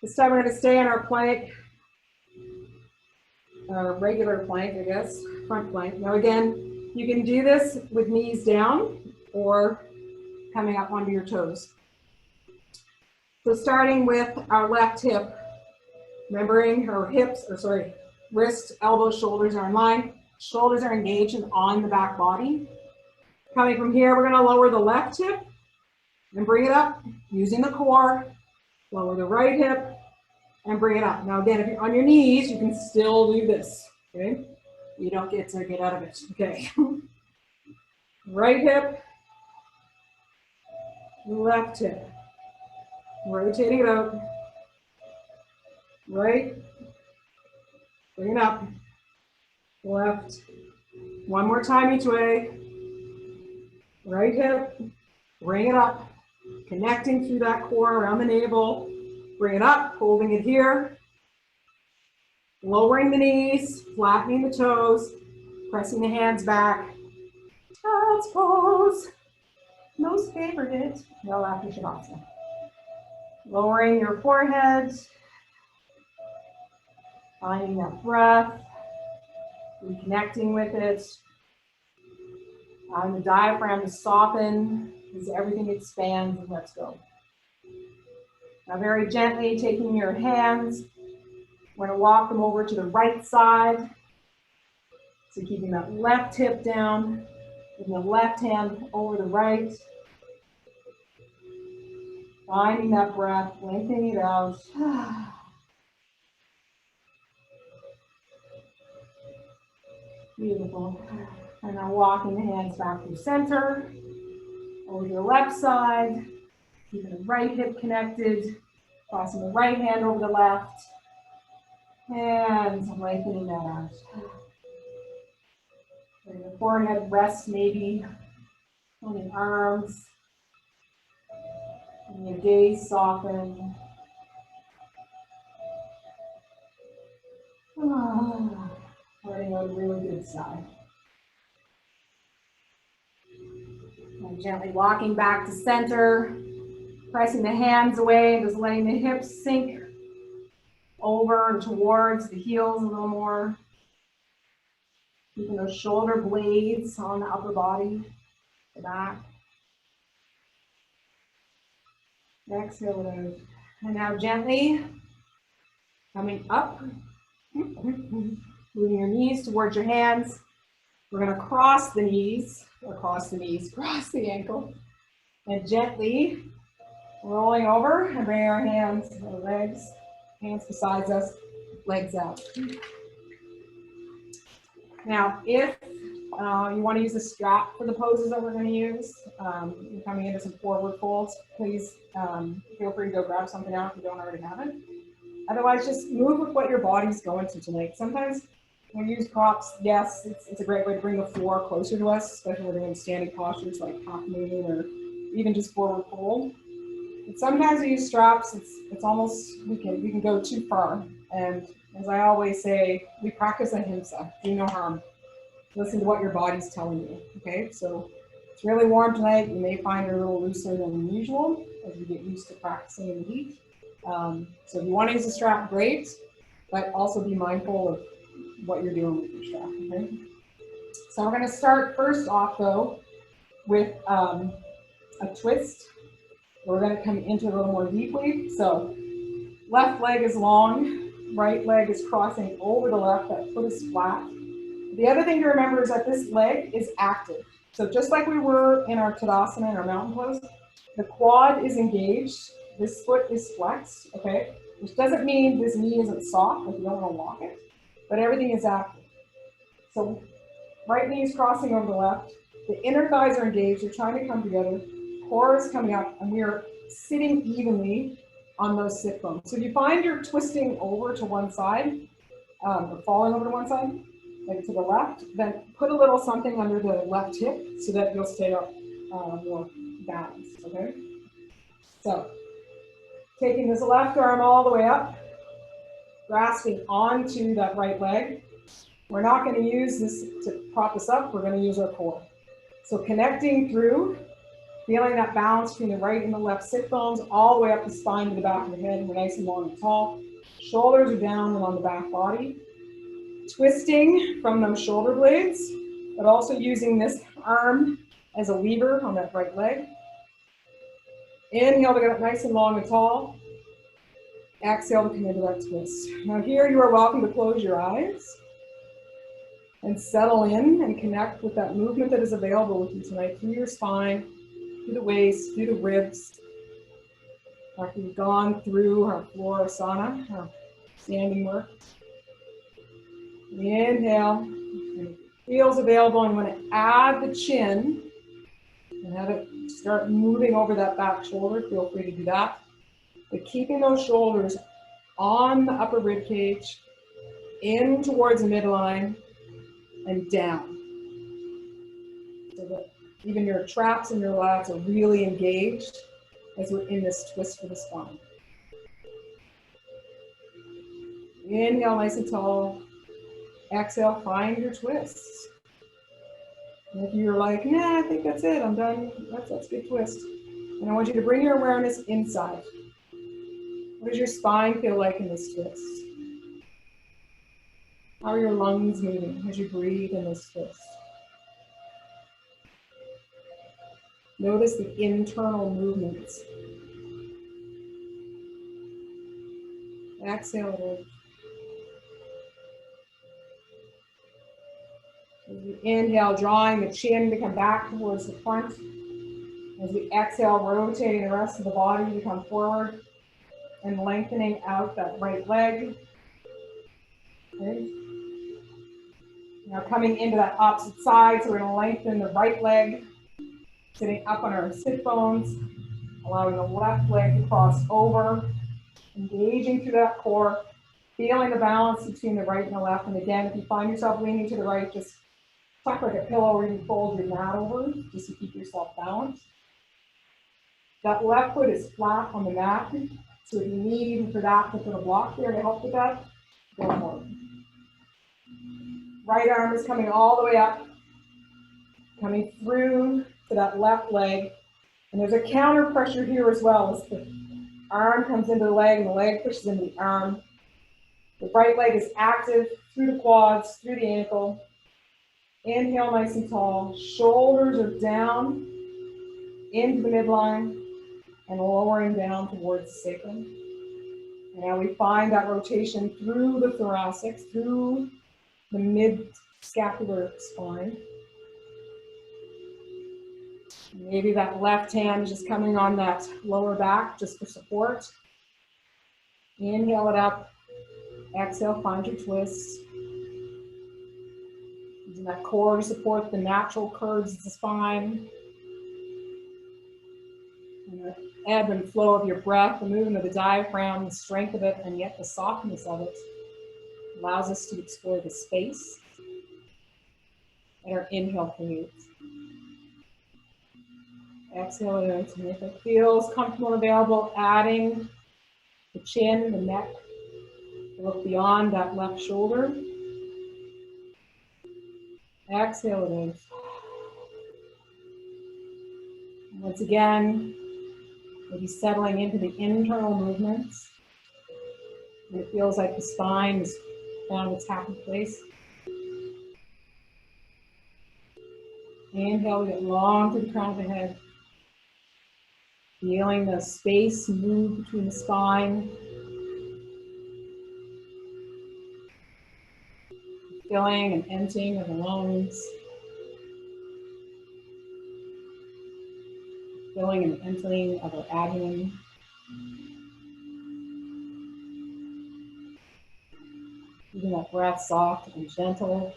This time we're going to stay on our plank, our regular plank, I guess, front plank. Now again, you can do this with knees down or coming up onto your toes. So starting with our left hip, remembering our hips, wrists, elbows, shoulders are in line. Shoulders are engaged and on the back body. Coming from here, we're gonna lower the left hip and bring it up using the core. Lower the right hip and bring it up. Now again, if you're on your knees, you can still do this, okay? You don't get to get out of it, okay? Right hip, left hip. Rotating it out. Right, bring it up. Left, one more time each way. Right hip, bring it up. Connecting through that core around the navel. Bring it up, holding it here. Lowering the knees, flattening the toes, pressing the hands back. Child's pose. Most favorite it. No, after Shavasana. Lowering your forehead. Finding that breath. Reconnecting with it. Allowing the diaphragm to soften as everything expands and lets go. Now very gently taking your hands, we're going to walk them over to the right side. So keeping that left hip down, and the left hand over the right. Finding that breath, lengthening it out. Beautiful. And now walking the hands back through center, over to the left side, keeping the right hip connected, crossing the right hand over the left, and lengthening that out. Letting the forehead rest maybe on the arms, and your gaze soften. Letting out a really good sigh. And gently walking back to center, pressing the hands away and just letting the hips sink over and towards the heels a little more. Keeping those shoulder blades on the upper body, the back. Exhale it out. And now gently coming up, moving your knees towards your hands. We're going to cross the knees, cross the ankle, and gently rolling over and bring our hands, our legs, hands beside us, legs out. Now, if You want to use a strap for the poses that we're going to use. You're coming into some forward folds. Please feel free to go grab something out if you don't already have it. Otherwise, just move with what your body's going to tonight. Sometimes when we use props, yes, it's a great way to bring the floor closer to us, especially when we're doing standing postures like half moon or even just forward fold. But sometimes we use straps. It's almost we can go too far. And as I always say, we practice ahimsa, do no harm. Listen to what your body's telling you. Okay, so it's really warm tonight. You may find it a little looser than usual as you get used to practicing in the heat. So if you want to use a strap, great, but also be mindful of what you're doing with your strap. Okay. So we're going to start first off though with a twist. We're going to come into a little more deeply. So left leg is long, right leg is crossing over the left, that foot is flat. The other thing to remember is that this leg is active. So just like we were in our Tadasana and our mountain pose, the quad is engaged, this foot is flexed, okay? Which doesn't mean this knee isn't soft, like you don't want to lock it, but everything is active. So right knee is crossing over the left, the inner thighs are engaged, they're trying to come together, core is coming up, and we are sitting evenly on those sit bones. So if you find you're twisting over to one side, or falling over to one side, like to the left, then put a little something under the left hip so that you'll stay up more balanced, okay? So, taking this left arm all the way up, grasping onto that right leg. We're not going to use this to prop us up, we're going to use our core. So connecting through, feeling that balance between the right and the left sit bones all the way up the spine to the back of the head. We're nice and long and tall. Shoulders are down and on the back body. Twisting from those shoulder blades, but also using this arm as a lever on that right leg. Inhale to get up nice and long and tall. Exhale to come into that twist. Now here you are welcome to close your eyes and settle in and connect with that movement that is available with you tonight through your spine, through the waist, through the ribs. After we've gone through our floor asana, our standing work. Inhale, and it feels available. I'm going to add the chin and have it start moving over that back shoulder. Feel free to do that. But keeping those shoulders on the upper rib cage, in towards the midline, and down. So that even your traps and your lats are really engaged as we're in this twist for the spine. Inhale nice and tall. Exhale, find your twists. And if you're like, nah, I think that's it, I'm done, that's a good twist. And I want you to bring your awareness inside. What does your spine feel like in this twist? How are your lungs moving as you breathe in this twist? Notice the internal movements. Exhale it in. As we inhale, drawing the chin to come back towards the front. As we exhale, rotating the rest of the body to come forward and lengthening out that right leg. Okay. Now coming into that opposite side, so we're going to lengthen the right leg, sitting up on our sit bones, allowing the left leg to cross over, engaging through that core, feeling the balance between the right and the left. And again, if you find yourself leaning to the right, just tuck like a pillow or you fold your mat over just to keep yourself balanced. That left foot is flat on the mat, so if you need even for that to put a block there to help with that, go for it. Right arm is coming all the way up, coming through to that left leg. And there's a counter pressure here as well, as the arm comes into the leg and the leg pushes into the arm. The right leg is active through the quads, through the ankle. Inhale nice and tall, shoulders are down into the midline and lowering down towards the sacrum. And now we find that rotation through the thoracic, through the mid-scapular spine. Maybe that left hand is just coming on that lower back just for support. Inhale it up. Exhale, find your twist. Using that core to support the natural curves of the spine. And the ebb and flow of your breath, the movement of the diaphragm, the strength of it, and yet the softness of it allows us to explore the space that our inhale creates. Exhale it out, and if it feels comfortable and available, adding the chin, the neck, look beyond that left shoulder. Exhale it out. Once again, maybe settling into the internal movements. And it feels like the spine has found its happy place. Inhale, we get long to the crown of the head. Feeling the space move between the spine. Filling and emptying of the lungs. Filling and emptying of our abdomen. Keeping that breath soft and gentle.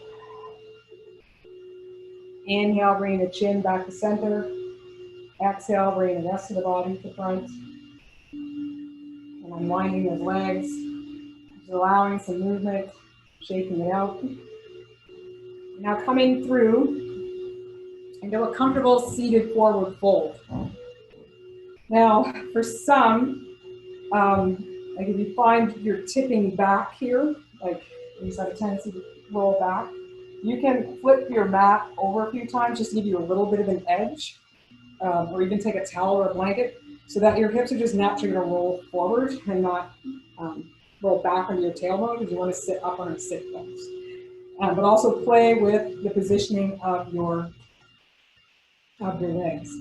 Inhale, bring the chin back to center. Exhale, bring the rest of the body to front. And unwinding those legs. Just allowing some movement, shaking it out. Now coming through into a comfortable seated forward fold. Now, for some, like if you find you're tipping back here, like you just have a tendency to roll back, you can flip your mat over a few times just to give you a little bit of an edge, or even take a towel or a blanket so that your hips are just naturally going to roll forward and not roll back on your tailbone because you want to sit up on a sit bones. But also play with the positioning of your legs.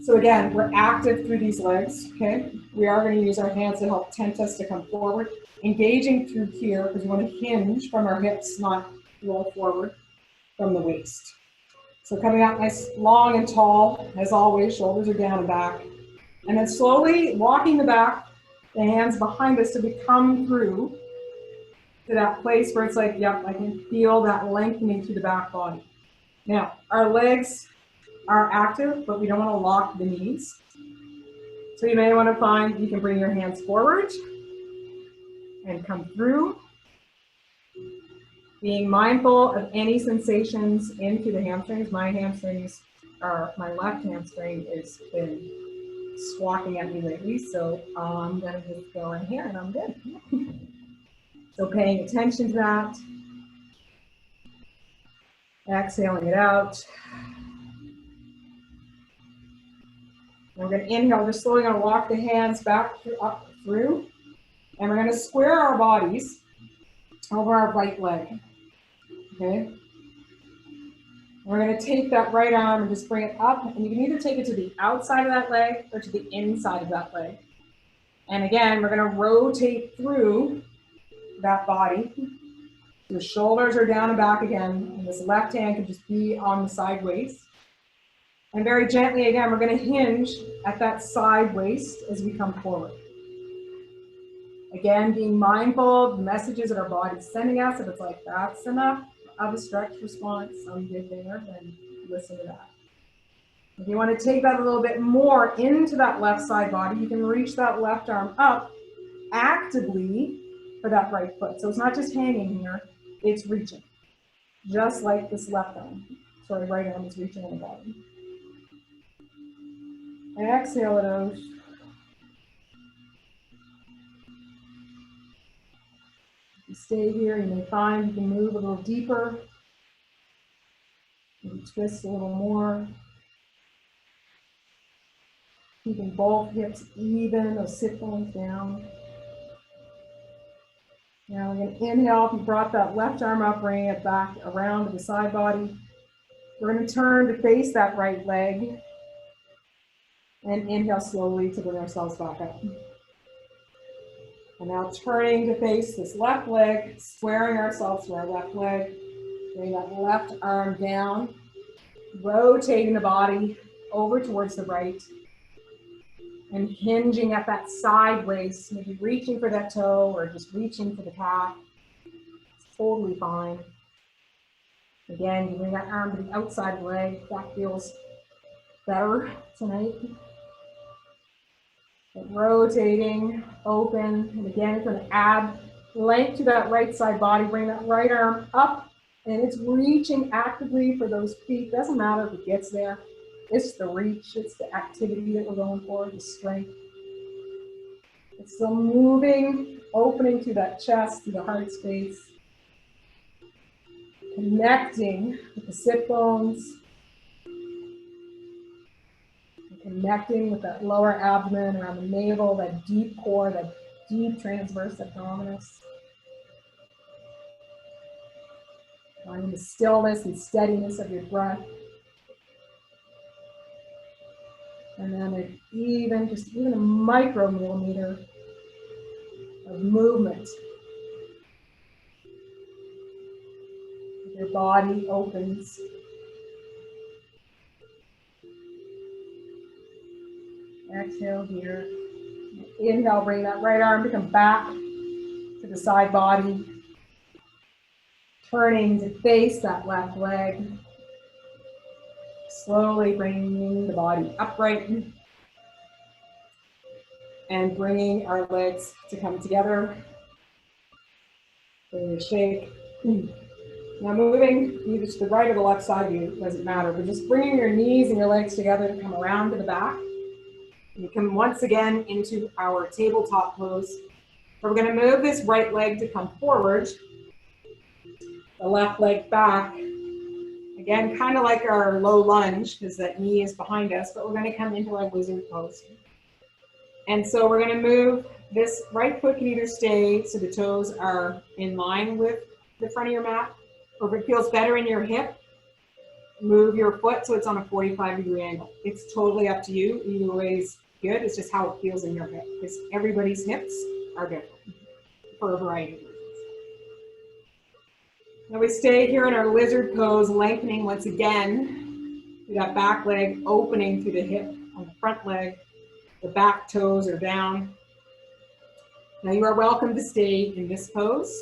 So again, we're active through these legs, okay? We are going to use our hands to help tent us to come forward, engaging through here because we want to hinge from our hips, not roll forward from the waist. So coming out nice, long and tall, as always, shoulders are down and back. And then slowly walking the back, the hands behind us to come through to that place where it's like, yep, I can feel that lengthening through the back body. Now, our legs are active, but we don't want to lock the knees. So you may want to find you can bring your hands forward and come through. Being mindful of any sensations into the hamstrings. My left hamstring has been squawking at me lately, so I'm going to just go in here and I'm good. So paying attention to that. Exhaling it out. And we're going to inhale, just slowly going to walk the hands back up through. And we're going to square our bodies over our right leg. Okay? We're going to take that right arm and just bring it up. And you can either take it to the outside of that leg or to the inside of that leg. And again, we're going to rotate through that body. The shoulders are down and back again. And this left hand can just be on the side waist. And very gently, again, we're going to hinge at that side waist as we come forward. Again, being mindful of the messages that our body's sending us. If it's like, that's enough of a stretch response, I'm good there, then listen to that. If you want to take that a little bit more into that left side body, you can reach that left arm up actively for that right foot. So it's not just hanging here, it's reaching. Just like this left arm. Sorry, right arm is reaching on the bottom. And exhale it out. If you stay here, you may find you can move a little deeper. Maybe twist a little more. Keeping both hips even, those sit bones down. Now we're going to inhale. If you brought that left arm up, bring it back around to the side body. We're going to turn to face that right leg. And inhale slowly to bring ourselves back up. And now turning to face this left leg, squaring ourselves to our left leg. Bring that left arm down, rotating the body over towards the right. And hinging at that side waist, maybe reaching for that toe or just reaching for the calf. It's totally fine. Again, you bring that arm to the outside leg. That feels better tonight. And rotating, open, and again, it's going to add length to that right side body. Bring that right arm up, and it's reaching actively for those feet. Doesn't matter if it gets there. It's the reach, it's the activity that we're going for, the strength. It's still moving, opening to that chest, to the heart space. Connecting with the sit bones. Connecting with that lower abdomen around the navel, that deep core, that deep transverse abdominis. Finding the stillness and steadiness of your breath. And then just even a micromillimeter of movement. Your body opens. Exhale here. Inhale, bring that right arm to come back to the side body. Turning to face that left leg. Slowly bringing the body upright. And bringing our legs to come together. Bring a shake. Now moving either to the right or the left side of you, doesn't matter, but just bringing your knees and your legs together to come around to the back. You come once again into our tabletop pose. We're going to move this right leg to come forward, the left leg back. Again, kind of like our low lunge, because that knee is behind us, but we're going to come into our lizard pose. And so we're going to move this right foot can either stay so the toes are in line with the front of your mat, or if it feels better in your hip, move your foot so it's on a 45-degree angle. It's totally up to you. Either way is good. It's just how it feels in your hip, because everybody's hips are different for a variety of reasons. Now we stay here in our lizard pose, lengthening once again through that back leg, opening through the hip on the front leg. The back toes are down. Now you are welcome to stay in this pose.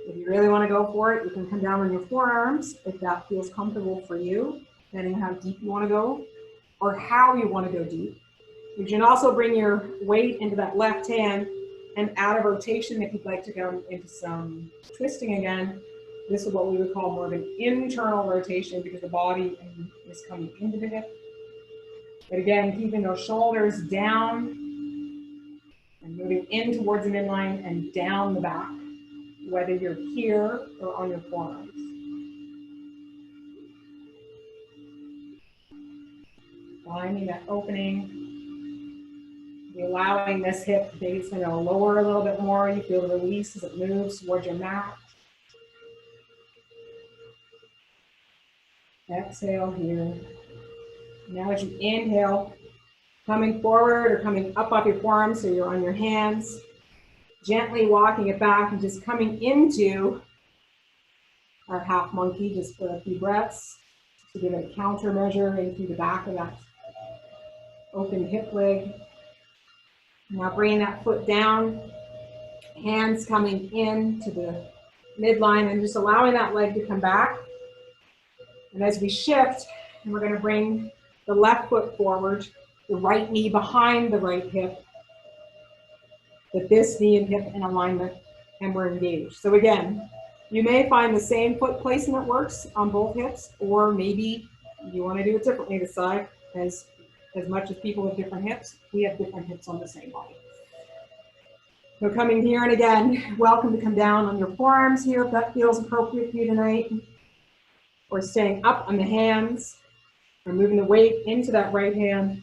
If you really want to go for it, you can come down on your forearms if that feels comfortable for you, depending on how deep you want to go or how you want to go deep. You can also bring your weight into that left hand and add a rotation if you'd like to go into some twisting again. This is what we would call more of an internal rotation because the body is coming into the hip. But again, keeping those shoulders down and moving in towards the midline and down the back, whether you're here or on your forearms. Finding that opening. Allowing this hip base to lower a little bit more. You feel the release as it moves towards your mat. Exhale here. Now as you inhale, coming forward or coming up off your forearms so you're on your hands, gently walking it back and just coming into our half monkey just for a few breaths to give it a counter measure into the back of that open hip leg. Now bringing that foot down, hands coming in to the midline and just allowing that leg to come back. And as we shift, and we're going to bring the left foot forward, the right knee behind the right hip, with this knee and hip in alignment, and we're engaged. So again, you may find the same foot placement works on both hips, or maybe you want to do it differently this side. As much as people with different hips, we have different hips on the same body. So coming here, and again, welcome to come down on your forearms here if that feels appropriate for you tonight. Or staying up on the hands, or moving the weight into that right hand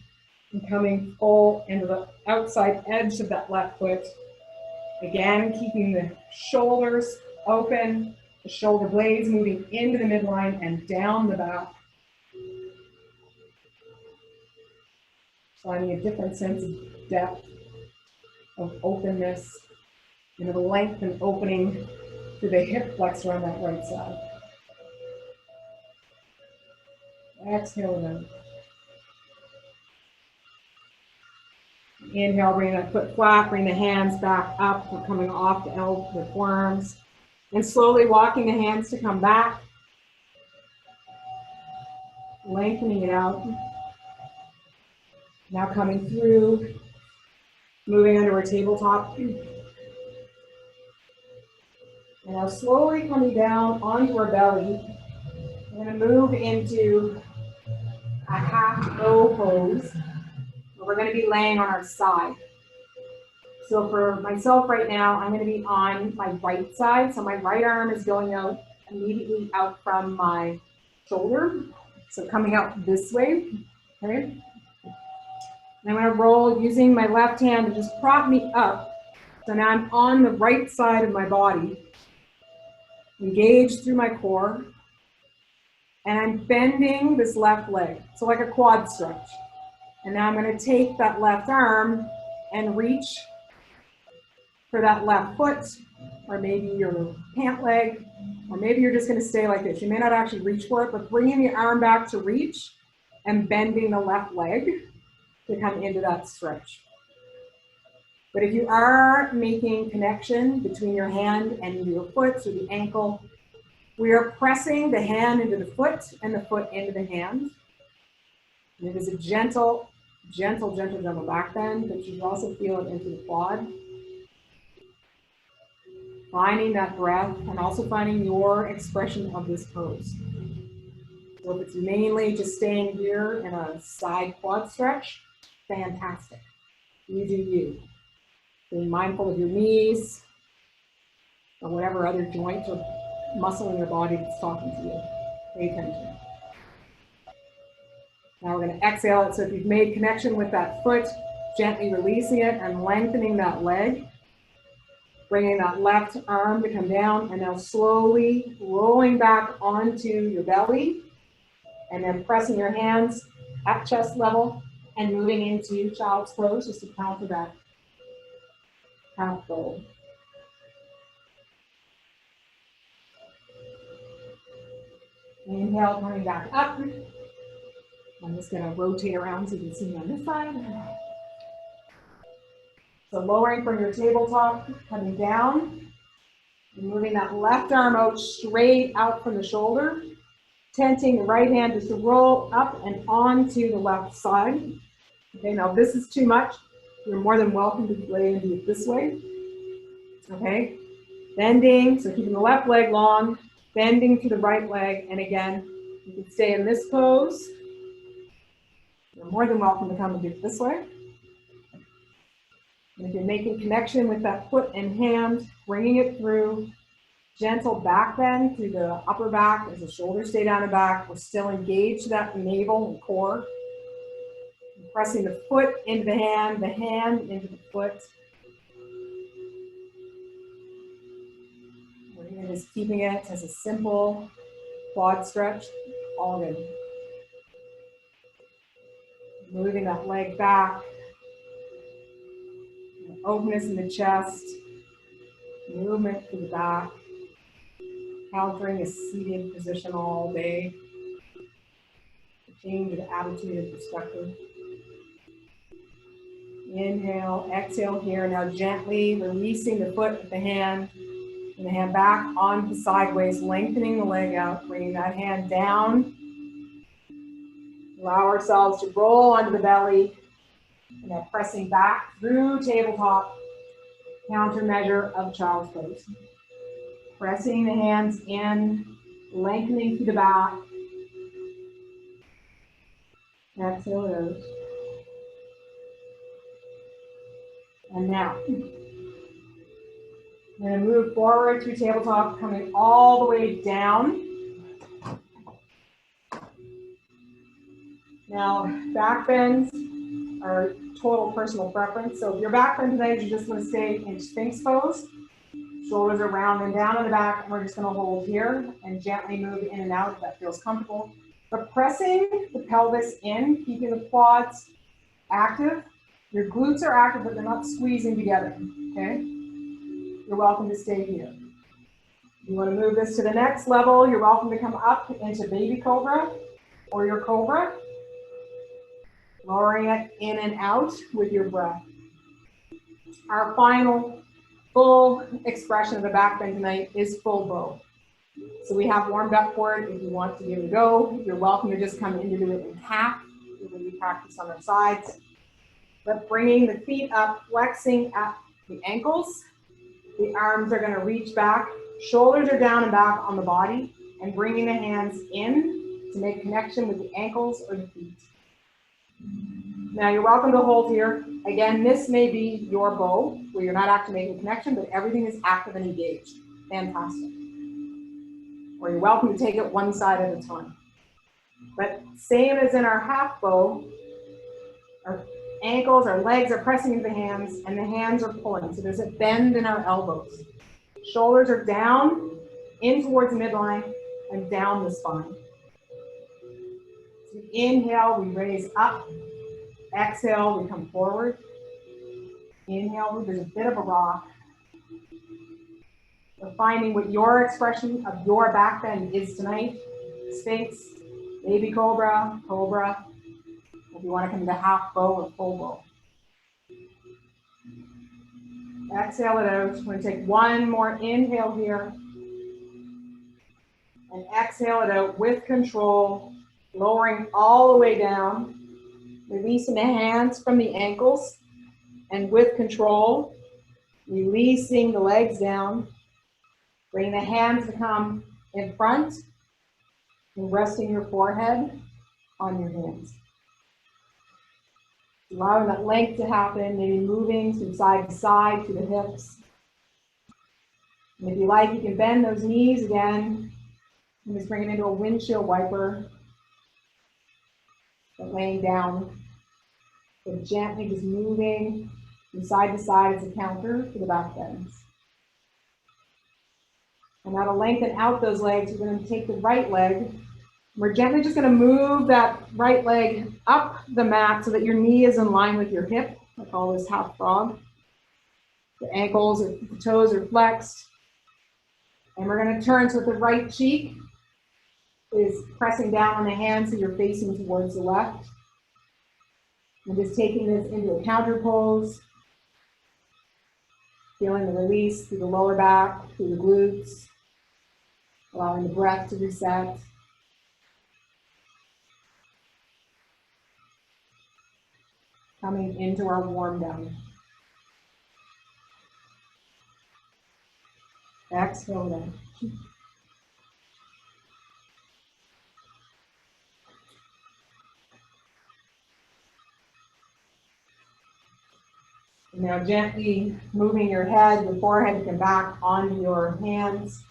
and coming full into the outside edge of that left foot. Again, keeping the shoulders open, the shoulder blades moving into the midline and down the back. Finding a different sense of depth, of openness, and of length and opening to the hip flexor on that right side. Exhale then. Inhale, bring that foot flat, bring the hands back up. We're coming off the forearms. And slowly walking the hands to come back. lengthening it out. Now coming through, moving under our tabletop. And now slowly coming down onto our belly. We're going to move into a half bow pose. We're going to be laying on our side. So for myself right now, I'm going to be on my right side. So my right arm is going out immediately out from my shoulder. So coming out this way, okay? And I'm going to roll using my left hand to just prop me up. So now I'm on the right side of my body, engaged through my core, and I'm bending this left leg. So like a quad stretch. And now I'm going to take that left arm and reach for that left foot, or maybe your pant leg, or maybe you're just going to stay like this. You may not actually reach for it, but bringing the arm back to reach and bending the left leg to come into that stretch. But if you are making connection between your hand and your foot, so the ankle, we are pressing the hand into the foot and the foot into the hand. And it is a gentle, gentle, gentle, gentle back bend, but you also feel it into the quad. Finding that breath and also finding your expression of this pose. So if it's mainly just staying here in a side quad stretch, fantastic. You do you. Being mindful of your knees or whatever other joint or muscle in your body that's talking to you. Pay attention. Now we're going to exhale it. So if you've made connection with that foot, gently releasing it and lengthening that leg. Bringing that left arm to come down and now slowly rolling back onto your belly and then pressing your hands at chest level and moving into child's pose just to counter that half fold. Inhale, coming back up. I'm just going to rotate around so you can see me on this side. So lowering from your tabletop, coming down. Moving that left arm out straight out from the shoulder, tenting the right hand just to roll up and onto the left side. Okay, now if this is too much, you're more than welcome to lay and do it this way. Okay, bending, so keeping the left leg long, bending to the right leg, and again, you can stay in this pose. You're more than welcome to come and do it this way. And if you're making connection with that foot and hand, bringing it through, gentle back bend through the upper back as the shoulders stay down and back. We're still engaged that navel and core. And pressing the foot into the hand into the foot. We're even just keeping it as a simple quad stretch, all good. Moving that leg back. Openness in the chest, movement to the back, countering a seated position all day, change of attitude and perspective. Inhale, exhale here. Now gently releasing the foot with the hand and the hand back onto sideways, lengthening the leg out, bringing that hand down. Allow ourselves to roll onto the belly. And then pressing back through tabletop, countermeasure of child's pose. Pressing the hands in, lengthening through the back. Exhale those. And now, we're going to move forward through tabletop, coming all the way down. Now, back bends are total personal preference. So if your back bend today, you're just going to stay in Sphinx pose. Shoulders are round and down on the back, and we're just going to hold here and gently move in and out if that feels comfortable. But pressing the pelvis in, keeping the quads active. Your glutes are active, but they're not squeezing together, okay? You're welcome to stay here. If you want to move this to the next level, you're welcome to come up into baby cobra or your cobra. Lowering it in and out with your breath. Our final full expression of the back bend tonight is full bow. So we have warmed up for it. If you want to give it a go, you're welcome to just come in to do it in half. We practice on our sides. But bringing the feet up, flexing at the ankles. The arms are going to reach back. Shoulders are down and back on the body. And bringing the hands in to make connection with the ankles or the feet. Now you're welcome to hold here. Again, this may be your bow where you're not actually making a connection, but everything is active and engaged. Fantastic. Or you're welcome to take it one side at a time. But same as in our half bow, our ankles, our legs are pressing into the hands and the hands are pulling. So there's a bend in our elbows. Shoulders are down, in towards the midline and down the spine. So inhale, we raise up. Exhale, we come forward. Inhale, there's a bit of a rock. We're finding what your expression of your back bend is tonight. Sphinx, baby cobra, cobra. If you want to come to half bow or full bow. Exhale it out. We're going to take one more inhale here. And exhale it out with control, lowering all the way down. Releasing the hands from the ankles. And with control, releasing the legs down. Bring the hands to come in front. And resting your forehead on your hands. Allowing that length to happen, maybe moving from side to side to the hips. And if you like, you can bend those knees again. And just bring it into a windshield wiper. But laying down. But gently just moving from side to side as a counter for the back bends. And now to lengthen out those legs, we're going to take the right leg. We're gently just going to move that right leg up the mat so that your knee is in line with your hip. I call this half frog. The ankles or the toes are flexed. And we're going to turn so that the right cheek is pressing down on the hand so you're facing towards the left. And just taking this into a counter pose. Feeling the release through the lower back, through the glutes. Allowing the breath to reset. Coming into our warm down. Exhale down. Now gently moving your head, your forehead to come back onto your hands.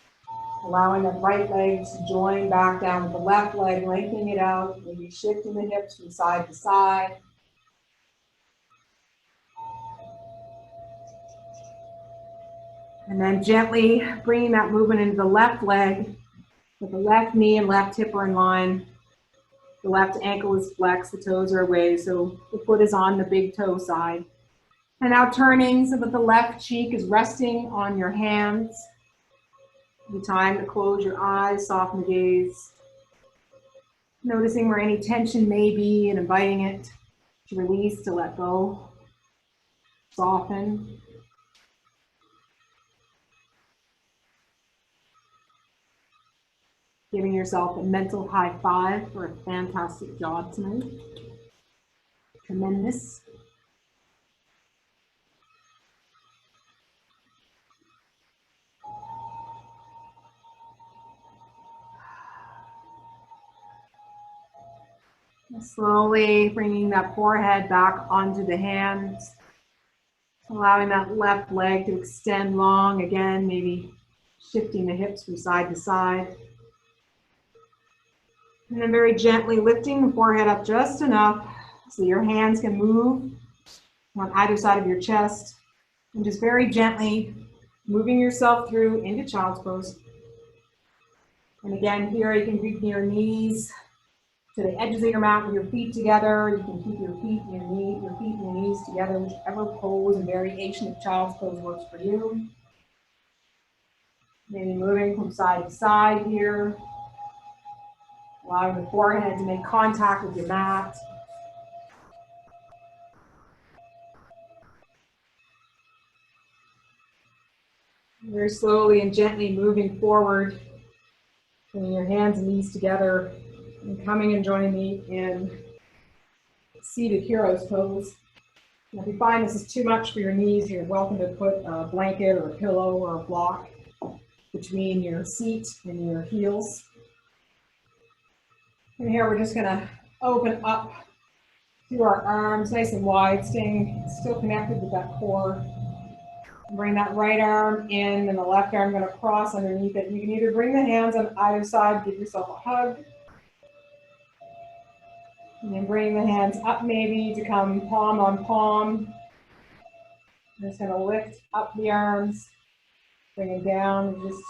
Allowing that right leg to join back down with the left leg, lengthening it out, maybe shifting the hips from side to side. And then gently bringing that movement into the left leg, with the left knee and left hip are in line. The left ankle is flexed, the toes are away, so the foot is on the big toe side. And now turning so that the left cheek is resting on your hands. The time to close your eyes, soften the gaze. Noticing where any tension may be and inviting it to release, to let go, soften. Giving yourself a mental high five for a fantastic job tonight. Tremendous. Slowly bringing that forehead back onto the hands. Allowing that left leg to extend long again, maybe shifting the hips from side to side. And then very gently lifting the forehead up just enough so your hands can move on either side of your chest. And just very gently moving yourself through into child's pose. And again, here you can bring your knees to the edges of your mat with your feet together. You can keep your feet and your feet and your knees together, whichever pose and variation of child's pose works for you. Maybe moving from side to side here. Allowing the forehead to make contact with your mat. Very slowly and gently moving forward Bringing your hands and knees together and coming and joining me in seated hero's pose. Now, if you find this is too much for your knees, you're welcome to put a blanket or a pillow or a block between your seat and your heels. And here we're just going to open up through our arms, nice and wide, staying still connected with that core. Bring that right arm in and the left arm going to cross underneath it. You can either bring the hands on either side, give yourself a hug. And then bring the hands up maybe to come palm on palm. I'm just going to lift up the arms, bring it down, and just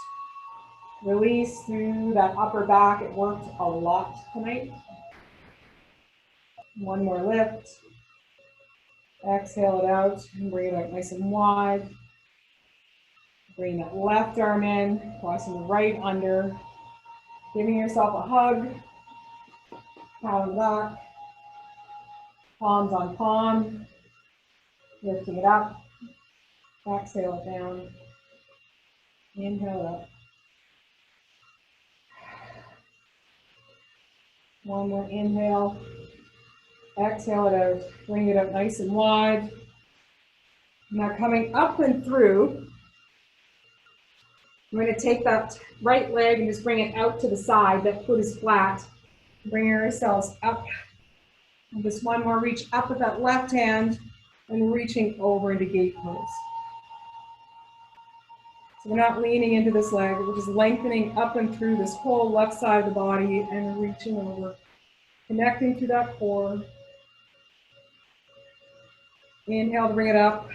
release through that upper back. It worked a lot tonight. One more lift. Exhale it out and bring it out nice and wide. Bring that left arm in, crossing right under. Giving yourself a hug. Palm back. Palms on palm. Lifting it up. Exhale it down. Inhale up. One more inhale. Exhale it out. Bring it up nice and wide. Now coming up and through, we're going to take that right leg and just bring it out to the side. That foot is flat. Bring ourselves up. And just one more reach up with that left hand and reaching over into gate pose. So we're not leaning into this leg. We're just lengthening up and through this whole left side of the body and reaching over. Connecting to that core. Inhale to bring it up.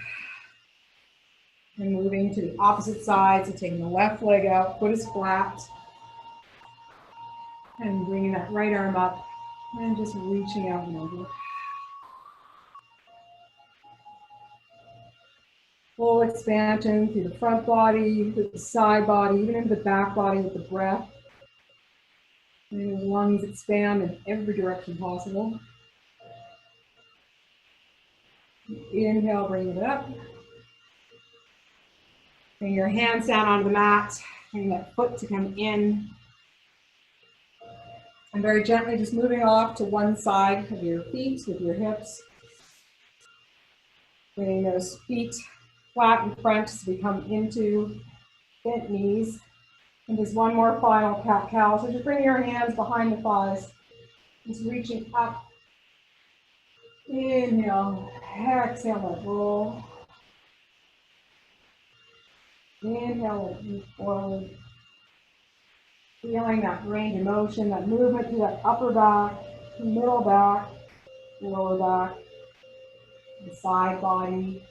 And moving to the opposite side, so taking the left leg out, foot is flat. And bringing that right arm up and just reaching out and over. Full expansion through the front body, through the side body, even into the back body with the breath. And the lungs expand in every direction possible. Inhale, bring it up. Bring your hands down onto the mat. Bring that foot to come in. And very gently just moving off to one side of your feet with your hips. Bringing those feet flat in front as we come into bent knees. And just one more final cat-cow. So just bring your hands behind the thighs. Just reaching up. Inhale. Exhale, let roll. Inhale, let move forward. Feeling that range of motion, that movement through that upper back, middle back, lower back, the side body,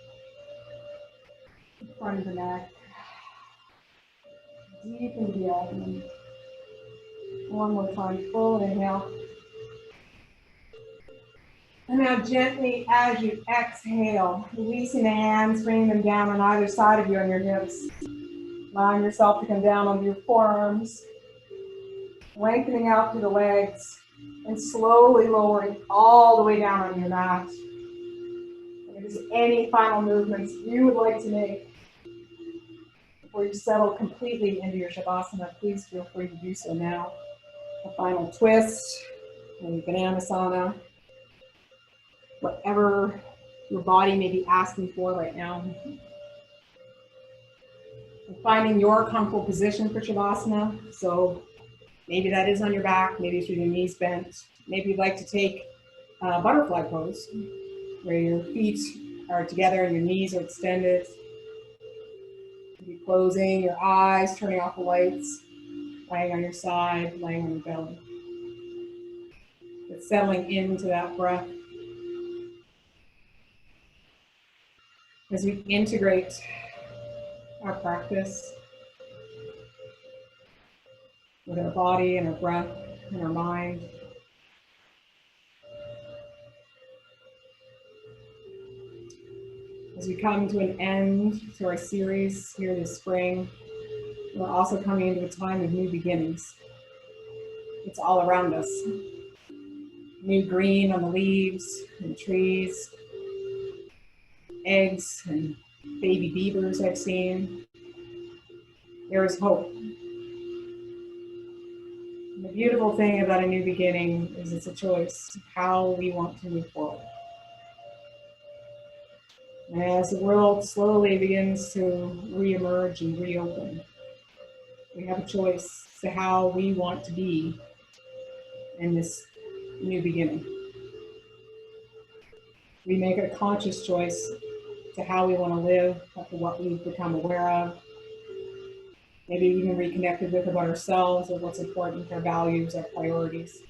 the front of the neck. Deep into the abdomen. One more time, full inhale. And now gently, as you exhale, releasing the hands, bringing them down on either side of you on your hips. Allowing yourself to come down on your forearms. Lengthening out through the legs. And slowly lowering all the way down on your mat. And if there's any final movements you would like to make before you settle completely into your Shavasana, please feel free to do so now. A final twist, maybe Bananasana. Whatever your body may be asking for right now. And finding your comfortable position for Shavasana. So maybe that is on your back, maybe it's with your knees bent. Maybe you'd like to take a butterfly pose, where your feet are together and your knees are extended. Maybe closing your eyes, turning off the lights, laying on your side, laying on your belly. But settling into that breath. As we integrate our practice with our body and our breath and our mind. As we come to an end to our series here this spring, we're also coming into a time of new beginnings. It's all around us. New green on the leaves and trees. Eggs and baby beavers I've seen. There is hope. And the beautiful thing about a new beginning is it's a choice of how we want to move forward. And as the world slowly begins to reemerge and reopen, we have a choice to how we want to be in this new beginning. We make a conscious choice to how we want to live, to what we've become aware of, maybe even reconnected with about ourselves or what's important, our values, our priorities,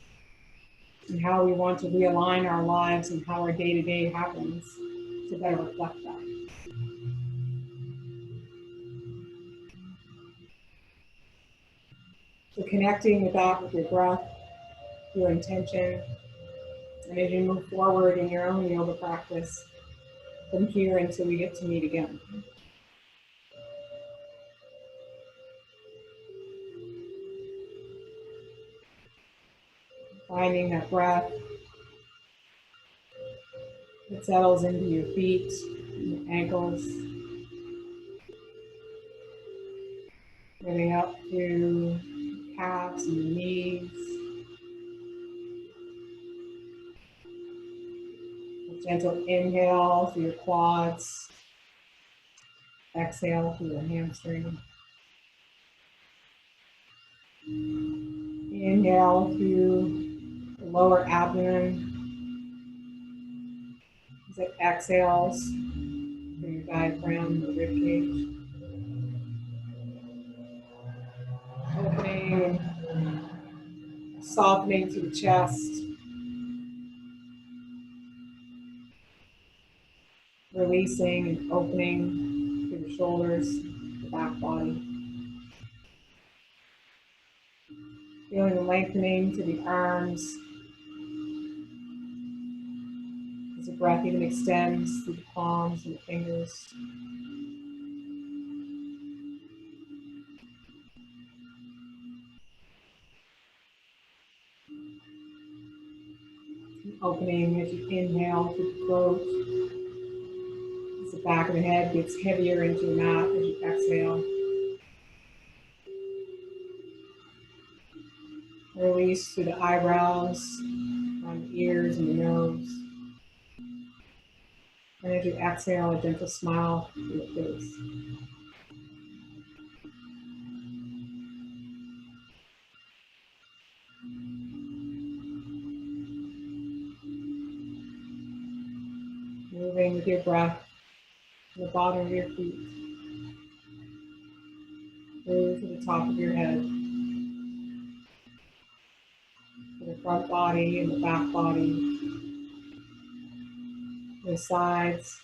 and how we want to realign our lives and how our day-to-day happens to better reflect that. So connecting with that, with your breath, your intention, and as you move forward in your own yoga practice, from here until we get to meet again. Finding that breath that settles into your feet, your ankles, moving up through your calves and your knees. A gentle inhale through your quads, exhale through your hamstring. Inhale through the lower abdomen as it exhales through your diaphragm, the rib cage. Opening and softening through the chest. Releasing and opening through the shoulders, the back body. Feeling the lengthening to the arms as the breath even extends through the palms and the fingers. Opening as you inhale through the throat. As the back of the head gets heavier into the mat as you exhale. Release through the eyebrows, around the ears and the nose. And as you exhale, a gentle smile through your face. Moving with your breath from the bottom of your feet through to the top of your head, to the front body and the back body, the sides,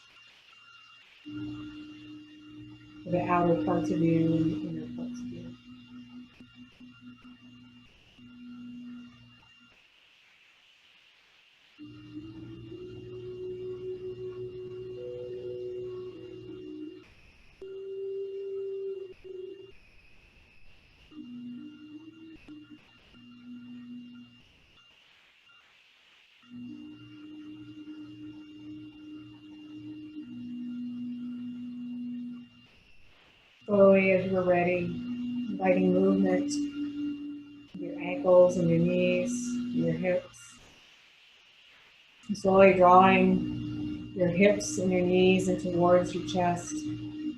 to the outer parts of you and the inner parts of you. Slowly, as you're ready, inviting movement of your ankles and your knees, and your hips. And slowly drawing your hips and your knees in towards your chest. And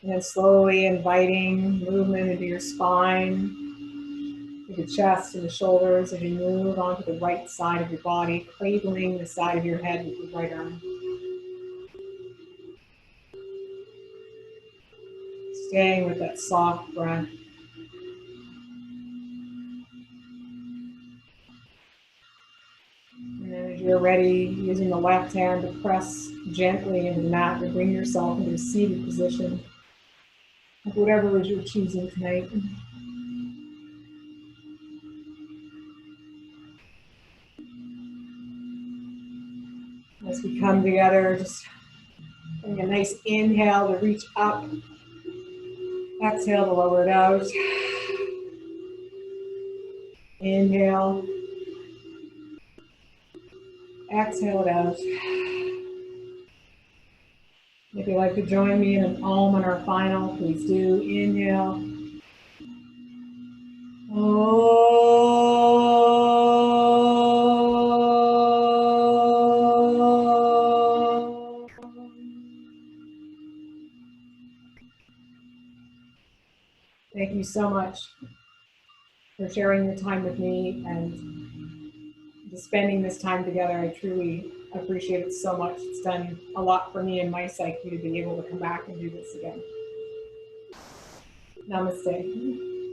then slowly inviting movement into your spine, to the chest and the shoulders as you move onto the right side of your body, cradling the side of your head with your right arm. Staying with that soft breath. And then as you're ready, using the left hand to press gently into the mat to bring yourself into a seated position of whatever it is you're choosing tonight. As we come together, just taking a nice inhale to reach up. Exhale to lower it out. Inhale. Exhale it out. If you'd like to join me in an Om on our final, please do. Inhale. Thank you so much for sharing your time with me and spending this time together. I truly appreciate it so much. It's done a lot for me and my psyche to be able to come back and do this again. Namaste.